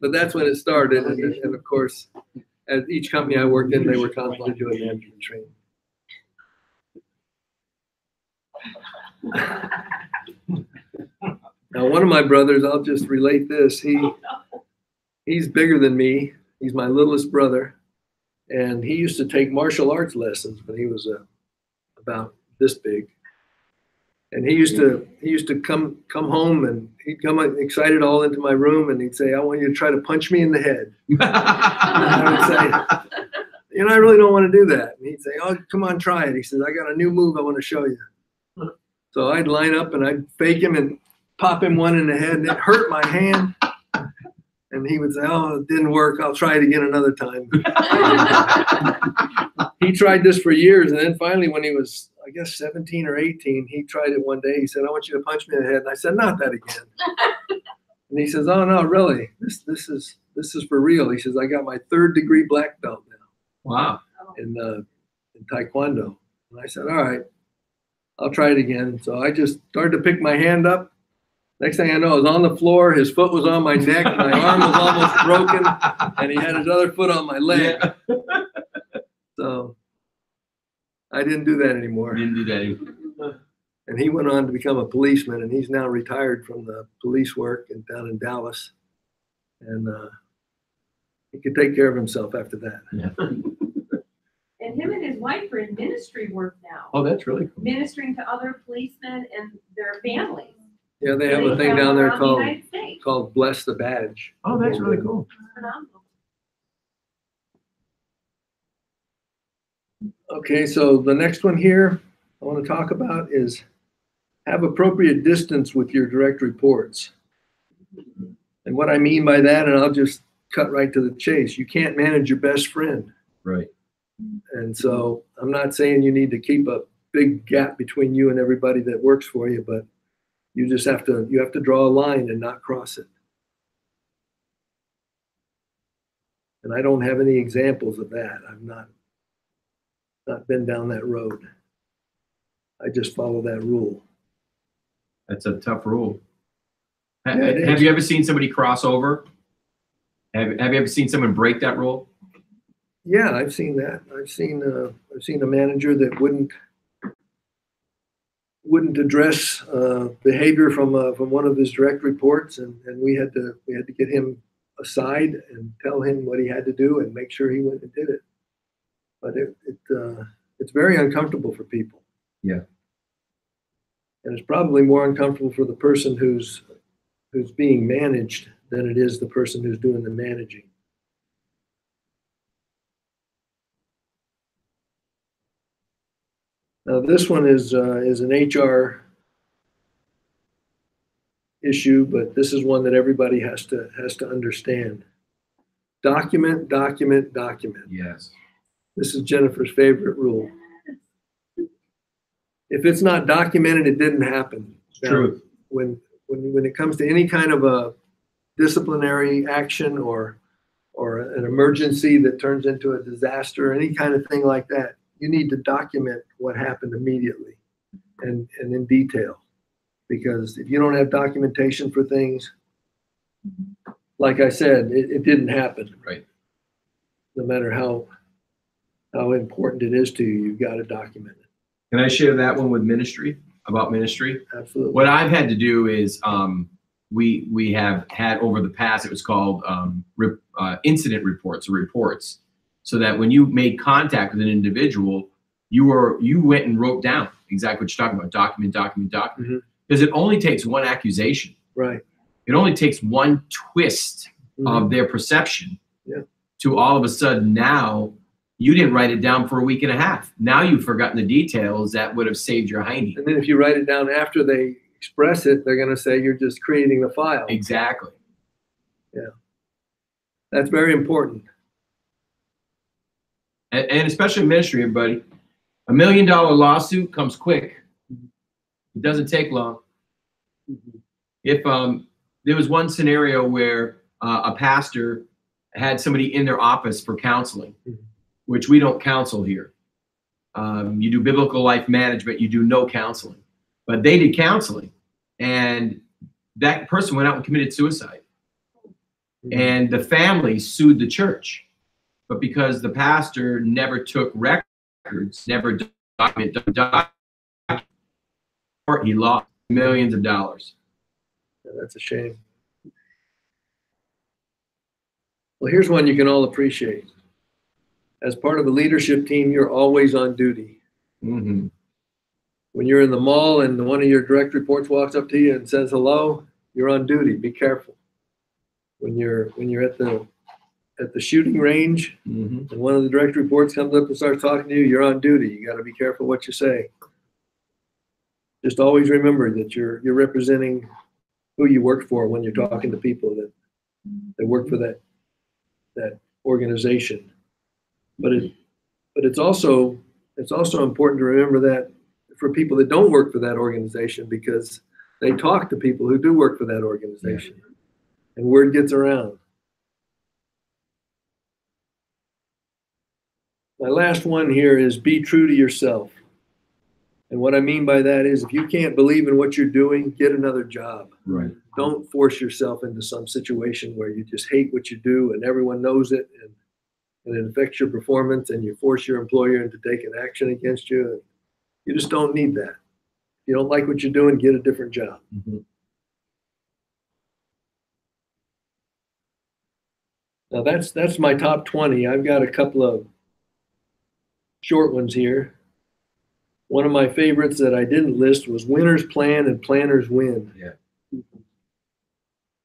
S2: But that's when it started, and of course, at each company I worked in, they were constantly doing management training. Now, one of my brothers, I'll just relate this. He's bigger than me. He's my littlest brother, and he used to take martial arts lessons when he was about this big. And he used to come home, and he'd come excited all into my room, and he'd say, "I want you to try to punch me in the head." And I would say, "I really don't want to do that." And he'd say, "Oh, come on, try it." He says, "I got a new move I want to show you." So I'd line up and I'd fake him and pop him one in the head, and it hurt my hand. And he would say, "Oh, it didn't work. I'll try it again another time." He tried this for years, and then finally, when he was, I guess, 17 or 18, he tried it one day. He said, "I want you to punch me in the head." And I said, "Not that again." And he says, "Oh no, really? This is for real." He says, "I got my 3rd degree black belt now."
S1: Wow.
S2: In Taekwondo. And I said, "All right, I'll try it again." So I just started to pick my hand up. Next thing I know, I was on the floor. His foot was on my neck. My arm was almost broken, and he had his other foot on my leg.
S1: Yeah.
S2: So I didn't do that anymore.
S1: Didn't do that either.
S2: And he went on to become a policeman, and he's now retired from the police work down in Dallas. And he could take care of himself after that.
S1: Yeah.
S4: And him and his wife are in ministry work now,
S1: Oh, that's really cool.
S4: ministering to other policemen and their families.
S2: Yeah, they have a thing down there
S4: around the United States.
S2: called Bless the Badge.
S1: Oh, that's really cool.
S4: Phenomenal.
S2: Okay, so the next one here I want to talk about is have appropriate distance with your direct reports. And what I mean by that, and I'll just cut right to the chase, you can't manage your best friend.
S1: Right.
S2: And so I'm not saying you need to keep a big gap between you and everybody that works for you, but you just have to draw a line and not cross it. And I don't have any examples of that. I've not been down that road. I just follow that rule.
S1: That's a tough rule.
S2: Yeah, it is.
S1: Have you ever seen somebody cross over? Have you ever seen someone break that rule?
S2: Yeah, I've seen that. I've seen a manager that wouldn't address behavior from one of his direct reports, and we had to get him aside and tell him what he had to do and make sure he went and did it. But it's very uncomfortable for people.
S1: Yeah.
S2: And it's probably more uncomfortable for the person who's being managed than it is the person who's doing the managing. Now this one is an HR issue, but this is one that everybody has to understand. Document, document, document.
S1: Yes.
S2: This is Jennifer's favorite rule. If it's not documented, it didn't happen. Now,
S1: Truth.
S2: When it comes to any kind of a disciplinary action or an emergency that turns into a disaster, any kind of thing like that, you need to document what happened immediately and in detail. Because if you don't have documentation for things, like I said, it didn't happen.
S1: Right.
S2: No matter how important it is to you, you've got to document it.
S1: Can I share that one with ministry, about ministry?
S2: Absolutely.
S1: What I've had to do is we have had over the past, it was called incident reports or reports, so that when you made contact with an individual, you went and wrote down exactly what you're talking about, document.
S2: Mhm.
S1: Because it only takes one accusation.
S2: Right.
S1: It only takes one twist of their perception to all of a sudden now you didn't write it down for a week and a half. Now you've forgotten the details that would have saved your hiney.
S2: And then if you write it down after they express it, they're going to say you're just creating the file.
S1: Exactly.
S2: That's very important.
S1: And especially in ministry, everybody, $1 million lawsuit comes quick. It doesn't take long. If there was one scenario where a pastor had somebody in their office for counseling, which we don't counsel here. You do biblical life management, you do no counseling. But they did counseling, and that person went out and committed suicide. And the family sued the church. But because the pastor never took records, never documented, he lost millions of dollars.
S2: Yeah, that's a shame. Well, here's one you can all appreciate. As part of a leadership team, you're always on duty.
S1: Mm-hmm.
S2: When you're in the mall and one of your direct reports walks up to you and says hello, you're on duty. Be careful. When you're at the shooting range and one of the direct reports comes up and starts talking to you, you're on duty. You got to be careful what you say. Just always remember that you're representing who you work for when you're talking to people that work for that organization. But it's also important to remember that for people that don't work for that organization, because they talk to people who do work for that organization, and word gets around. My last one here is be true to yourself. And what I mean by that is if you can't believe in what you're doing, get another job.
S1: Right.
S2: Don't force yourself into some situation where you just hate what you do and everyone knows it and it affects your performance and you force your employer into taking action against you. And you just don't need that. If you don't like what you're doing, get a different job. Now that's my top 20. I've got a couple of short ones here. One of my favorites that I didn't list was winners plan and planners win.
S1: Yeah.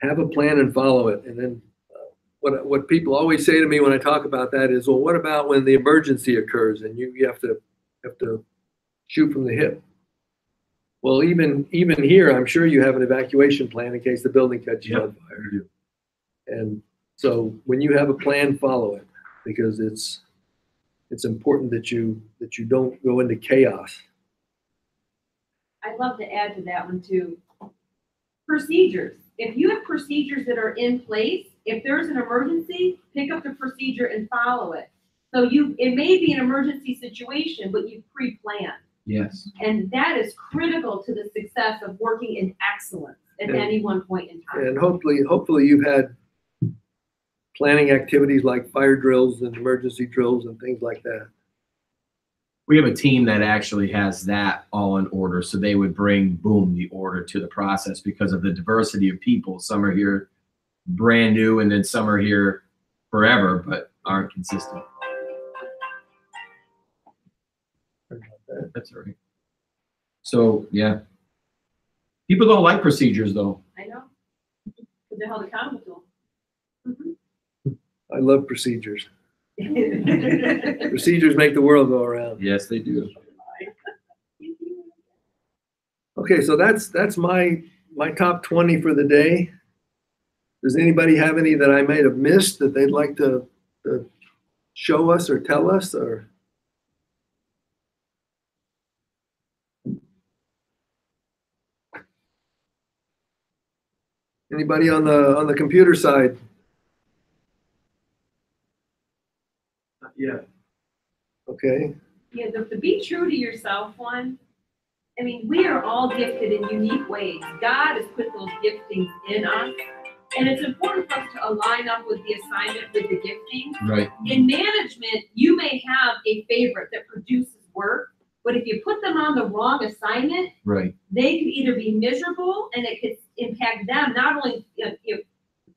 S2: Have a plan and follow it. And then what people always say to me when I talk about that is, well, what about when the emergency occurs and you have to shoot from the hip? Well, even here, I'm sure you have an evacuation plan in case the building catches on fire. And so when you have a plan, follow it, because it's important that you don't go into chaos.
S4: I'd love to add to that one too. Procedures. If you have procedures that are in place, if there's an emergency, pick up the procedure and follow it. So it may be an emergency situation, but you pre-planned.
S1: Yes.
S4: And that is critical to the success of working in excellence at any one point in time.
S2: And hopefully you've had planning activities like fire drills and emergency drills and things like that.
S1: We have a team that actually has that all in order. So they would bring, boom, the order to the process because of the diversity of people. Some are here brand new and then some are here forever, but aren't consistent. That's all right. So, yeah. People don't like procedures, though.
S4: I know. Because they're held accountable to them.
S2: I love procedures. Procedures make the world go around.
S1: Yes, they do.
S2: Okay, so that's my top 20 for the day. Does anybody have any that I might have missed that they'd like to show us or tell us, or? Anybody on the computer side?
S3: Yeah.
S2: Okay.
S4: Yeah, the be true to yourself one. I mean, we are all gifted in unique ways. God has put those giftings in us. And it's important for us to align up with the assignment with the gifting.
S1: Right.
S4: In management, you may have a favorite that produces work, but if you put them on the wrong assignment,
S1: Right.
S4: they could either be miserable and it could impact them, not only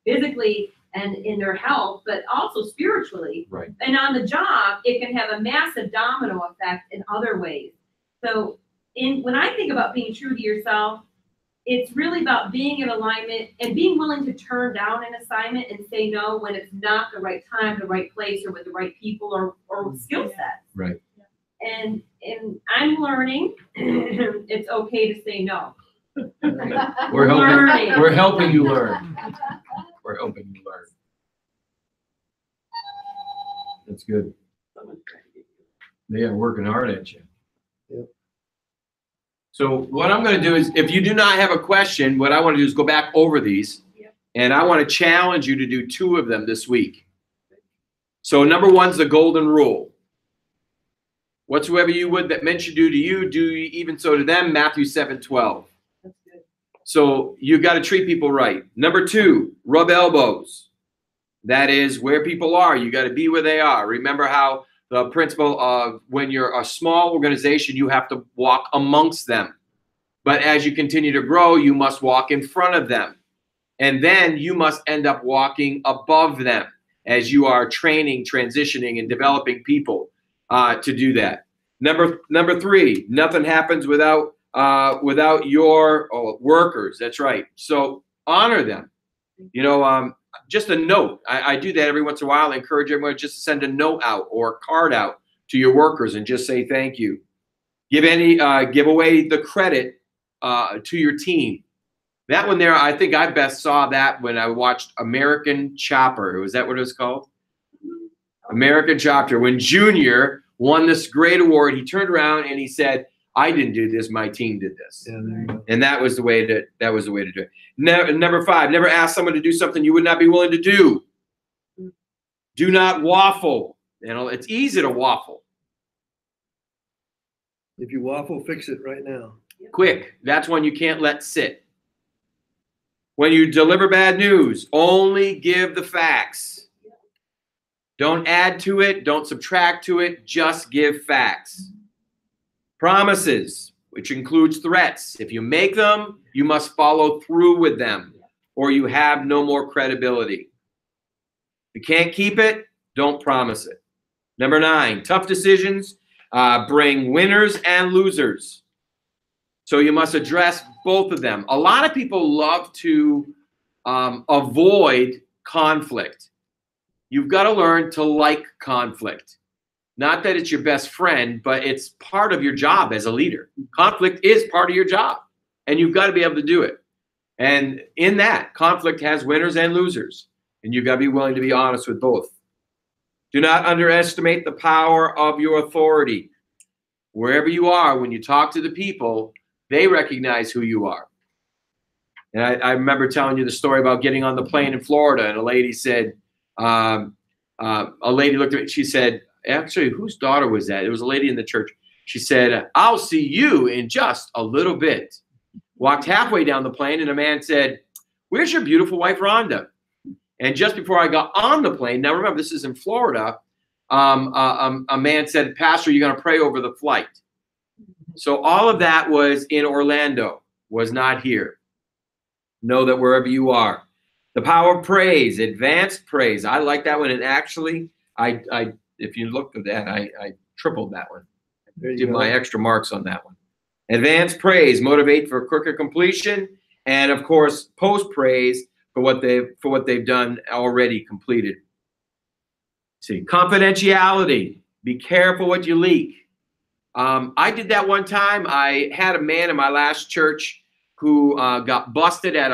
S4: physically and in their health, but also spiritually.
S1: Right.
S4: And on the job, it can have a massive domino effect in other ways. So when I think about being true to yourself, it's really about being in alignment and being willing to turn down an assignment and say no when it's not the right time, the right place, or with the right people or skill sets.
S1: Right.
S4: And I'm learning it's okay to say no.
S1: We're helping you learn. We're helping you learn. That's good. They are working hard at you.
S2: Yep.
S1: So what I'm going to do is, if you do not have a question, what I want to do is go back over these.
S4: Yep.
S1: And I want to challenge you to do 2 of them this week. So number 1's the golden rule. Whatsoever you would that men should do to you, do even so to them. Matthew 7:12.
S4: That's good.
S1: So you got to treat people right. Number 2, rub elbows. That is where people are. You got to be where they are. Remember how the principle of when you're a small organization, you have to walk amongst them. But as you continue to grow, you must walk in front of them. And then you must end up walking above them as you are training, transitioning, and developing people to do that. Number 3, nothing happens without your workers. That's right. So honor them. Just a note. I do that every once in a while. I encourage everyone just to send a note out or a card out to your workers and just say thank you. Give away the credit to your team. That one there, I think I best saw that when I watched American Chopper. Was that what it was called? American Chopper. When Junior won this great award, he turned around and he said, "I didn't do this. My team did this."
S2: Yeah, there you go.
S1: And that was the way to do it. Number 5, never ask someone to do something you would not be willing to do. Do not waffle. It's easy to waffle.
S2: If you waffle, fix it right now.
S1: Quick. That's one you can't let sit. When you deliver bad news, only give the facts. Don't add to it. Don't subtract to it. Just give facts. Promises, which includes threats. If you make them, you must follow through with them, or you have no more credibility. If you can't keep it, don't promise it. Number 9, tough decisions bring winners and losers. So you must address both of them. A lot of people love to avoid conflict. You've got to learn to like conflict. Not that it's your best friend, but it's part of your job as a leader. Conflict is part of your job, and you've got to be able to do it. And in that, conflict has winners and losers, and you've got to be willing to be honest with both. Do not underestimate the power of your authority. Wherever you are, when you talk to the people, they recognize who you are. And I remember telling you the story about getting on the plane in Florida, and a lady said, a lady looked at me, she said, actually, whose daughter was that? It was a lady in the church. She said, "I'll see you in just a little bit." Walked halfway down the plane, and a man said, "Where's your beautiful wife, Rhonda?" And just before I got on the plane, now remember, this is in Florida, a man said, "Pastor, you're going to pray over the flight." So all of that was in Orlando, was not here. Know that wherever you are. The power of praise, advanced praise. I like that one. And actually, if you looked at that, I tripled that one. Did my extra marks on that one. Advanced praise, motivate for quicker completion, and of course, post praise for what they've done already completed. See, confidentiality. Be careful what you leak. I did that one time. I had a man in my last church who got busted at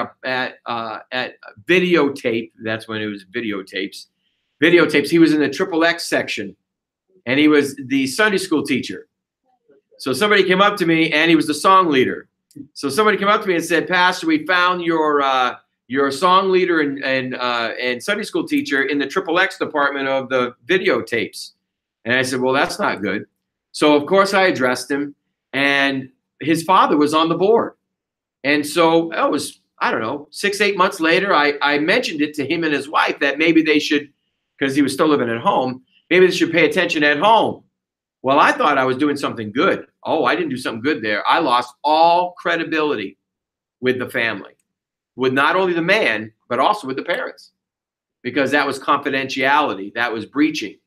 S1: videotape. That's when it was videotapes. He was in the XXX section, and he was the Sunday school teacher. So somebody came up to me, and he was the song leader. So somebody came up to me and said, "Pastor, we found your song leader and Sunday school teacher in the XXX department of the videotapes." And I said, "Well, that's not good." So of course I addressed him, and his father was on the board. And so it was, I don't know, 6-8 months later, I mentioned it to him and his wife that maybe they should, because he was still living at home, maybe they should pay attention at home. Well, I thought I was doing something good. Oh, I didn't do something good there. I lost all credibility with the family, with not only the man, but also with the parents, because that was confidentiality. That was breaching.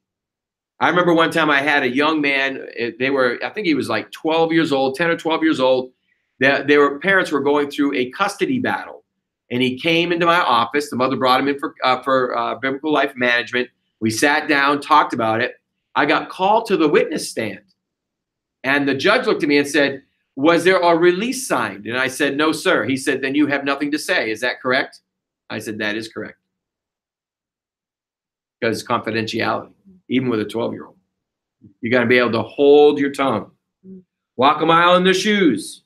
S1: I remember one time I had a young man, I think he was like 12 years old, 10 or 12 years old. Parents were going through a custody battle, and he came into my office. The mother brought him in for biblical life management. We sat down, talked about it. I got called to the witness stand, and the judge looked at me and said, "Was there a release signed?" And I said, "No, sir." He said, "Then you have nothing to say. Is that correct?" I said, "That is correct." Because confidentiality, even with a 12-year-old. You got to be able to hold your tongue. Walk a mile in their shoes.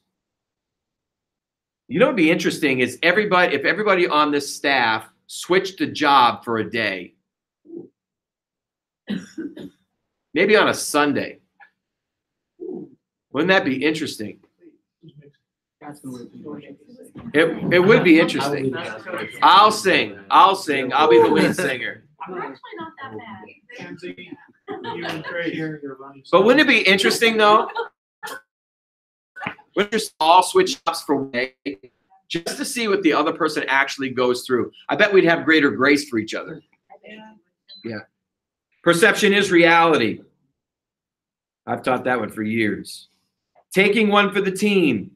S1: You know what would be interesting is if everybody on this staff switched a job for a day, maybe on a Sunday. Wouldn't that be interesting? It would be interesting. I'll sing. I'll be the lead singer.
S4: We're actually not that bad.
S1: But wouldn't it be interesting though? Wouldn't you all switch jobs for one day just to see what the other person actually goes through? I bet we'd have greater grace for each other. Yeah. Perception is reality. I've taught that one for years. Taking one for the team.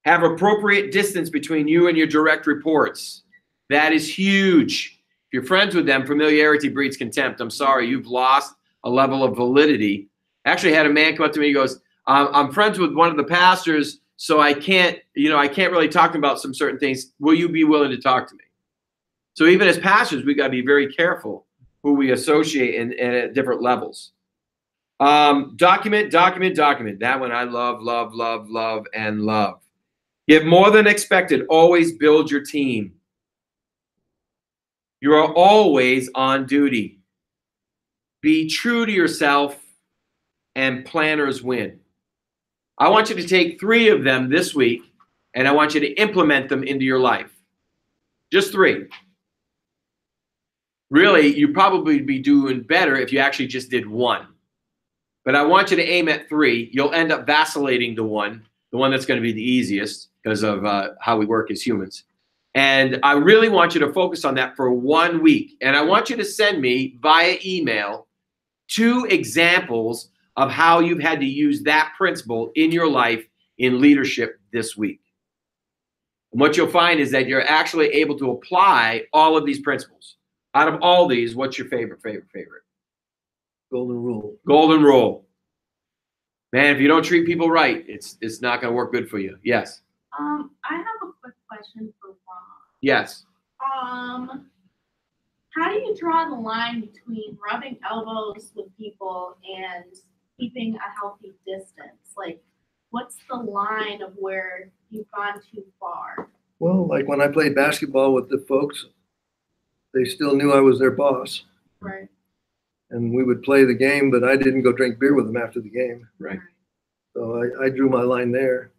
S1: Have appropriate distance between you and your direct reports. That is huge. If you're friends with them, familiarity breeds contempt. I'm sorry, you've lost a level of validity. Actually, I had a man come up to me. He goes, "I'm friends with one of the pastors, so I can't really talk about some certain things. Will you be willing to talk to me?" So even as pastors, we got to be very careful who we associate and at different levels. Document. That one I love, and love. Give more than expected. Always build your team. You are always on duty. Be true to yourself, and planners win. I want you to take 3 of them this week, and I want you to implement them into your life. Just 3. Really, you'd probably be doing better if you actually just did 1. But I want you to aim at 3. You'll end up vacillating the one that's going to be the easiest because of how we work as humans. And I really want you to focus on that for 1 week. And I want you to send me via email 2 examples of how you've had to use that principle in your life in leadership this week. And what you'll find is that you're actually able to apply all of these principles. Out of all these, what's your favorite?
S2: Golden rule.
S1: Golden rule. Man, if you don't treat people right, it's not going to work good for you. Yes.
S4: I have a quick question for Ron.
S1: Yes.
S4: How do you draw the line between rubbing elbows with people and keeping a healthy distance? Like, what's the line of where you've gone too far?
S2: Well, like when I played basketball with the folks, they still knew I was their boss.
S4: Right.
S2: And we would play the game, but I didn't go drink beer with them after the game.
S1: Right.
S2: So I drew my line there.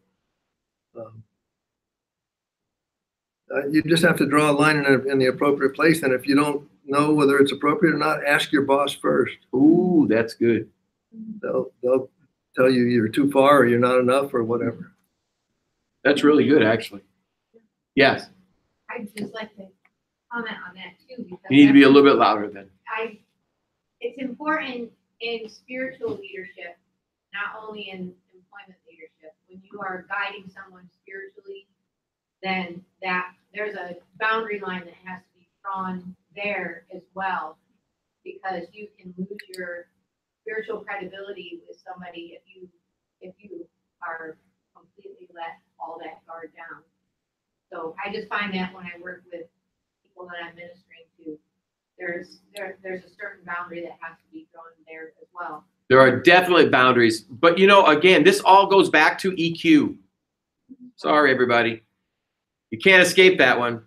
S2: You just have to draw a line in the appropriate place. And if you don't know whether it's appropriate or not, ask your boss first.
S1: Ooh, that's good.
S2: They'll tell you you're too far or you're not enough or whatever.
S1: That's really good, actually. Yes.
S6: I'd just like to comment on that too. Because
S1: You need to be a little bit louder then.
S6: It's important in spiritual leadership, not only in employment leadership. When you are guiding someone spiritually, then there's a boundary line that has to be drawn there as well, because you can lose your spiritual credibility with somebody if you are completely let all that guard down. So I just find that when I work with people that I'm ministering to, there's a certain boundary that has to be drawn there as well.
S1: There are definitely boundaries. But, you know, again, this all goes back to EQ. Sorry, everybody. You can't escape that one.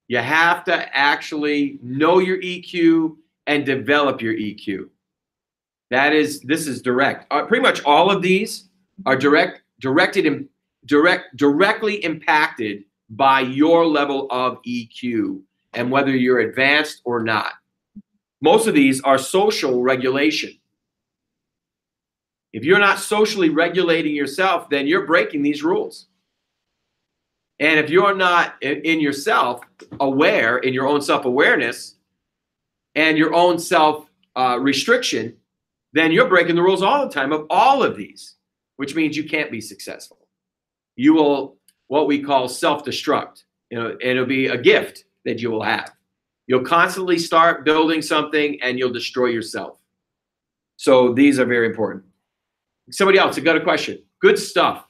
S1: You have to actually know your EQ and develop your EQ. This is direct. Pretty much all of these are directly impacted by your level of EQ and whether you're advanced or not. Most of these are social regulation. If you're not socially regulating yourself, then you're breaking these rules. And if you're not in yourself aware, in your own self-awareness and your own self-restriction, then you're breaking the rules all the time of all of these, which means you can't be successful. You will, what we call self-destruct. You know, and it'll be a gift that you will have. You'll constantly start building something and you'll destroy yourself. So these are very important. Somebody else, I got a question. Good stuff.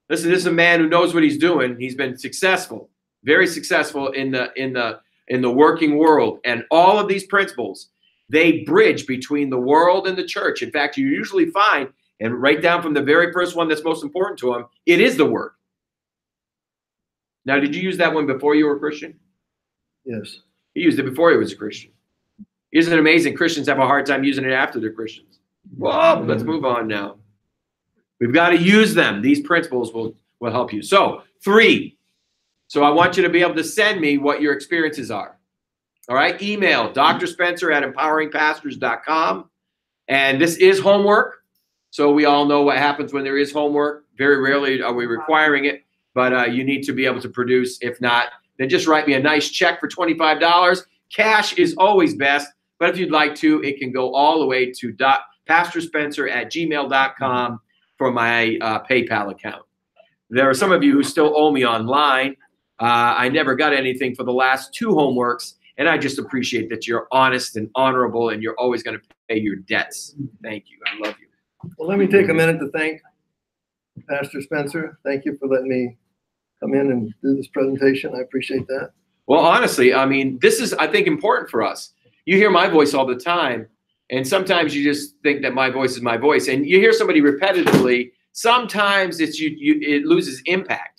S1: Listen, this is a man who knows what he's doing. He's been successful, very successful in the working world. And all of these principles, they bridge between the world and the church. In fact, you usually find, and right down from the very first one that's most important to him, it is the word. Now, did you use that one before you were a Christian?
S2: Yes.
S1: He used it before he was a Christian. Isn't it amazing? Christians have a hard time using it after they're Christians. Well, let's move on now. We've got to use them. These principles will help you. So 3. So I want you to be able to send me what your experiences are. All right. Email drspencer@empoweringpastors.com. And this is homework. So we all know what happens when there is homework. Very rarely are we requiring it, but you need to be able to produce. If not, then just write me a nice check for $25. Cash is always best, but if you'd like to, it can go all the way to pastorspencer@gmail.com for my PayPal account. There are some of you who still owe me online. I never got anything for the last 2 homeworks, and I just appreciate that you're honest and honorable, and you're always going to pay your debts. Thank you. I love you.
S2: Well, let me take a minute to thank Pastor Spencer. Thank you for letting me come in and do this presentation. I appreciate that.
S1: Well, honestly, I mean, this is, I think, important for us. You hear my voice all the time, and sometimes you just think that my voice is my voice, and you hear somebody repetitively. Sometimes it loses impact.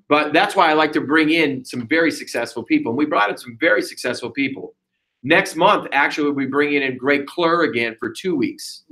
S1: But that's why I like to bring in some very successful people. And we brought in some very successful people. Next month, actually, we'll be bringing in Greg Klur again for 2 weeks.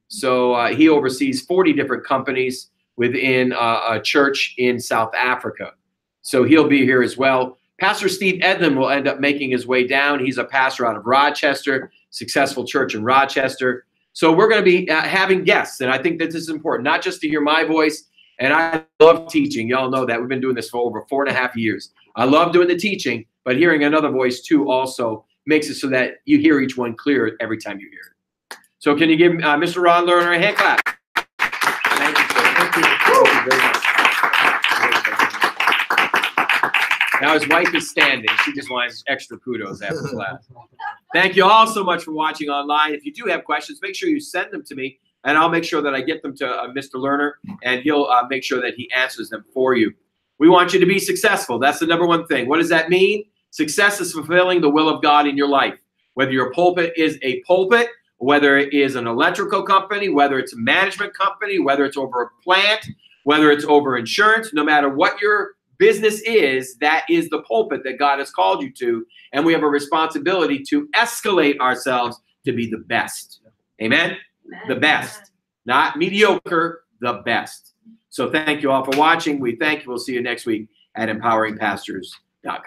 S1: So he oversees 40 different companies within a church in South Africa. So he'll be here as well. Pastor Steve Edlin will end up making his way down. He's a pastor out of Rochester, successful church in Rochester. So we're going to be having guests, and I think that this is important, not just to hear my voice. And I love teaching. Y'all know that. We've been doing this for over 4.5 years. I love doing the teaching, but hearing another voice too also makes it so that you hear each one clear every time you hear it. So can you give Mr. Ron Lerner a hand clap? Thank you, sir. Thank you. Thank you very much. Now his wife is standing. She just wants extra kudos after class. Thank you all so much for watching online. If you do have questions, make sure you send them to me, and I'll make sure that I get them to Mr. Lerner, and he'll make sure that he answers them for you. We want you to be successful. That's the number one thing. What does that mean? Success is fulfilling the will of God in your life. Whether your pulpit is a pulpit, whether it is an electrical company, whether it's a management company, whether it's over a plant, whether it's over insurance, no matter what your business is, that is the pulpit that God has called you to. And we have a responsibility to escalate ourselves to be the best. Amen? The best. Not mediocre, the best. So thank you all for watching. We thank you. We'll see you next week at empoweringpastors.com.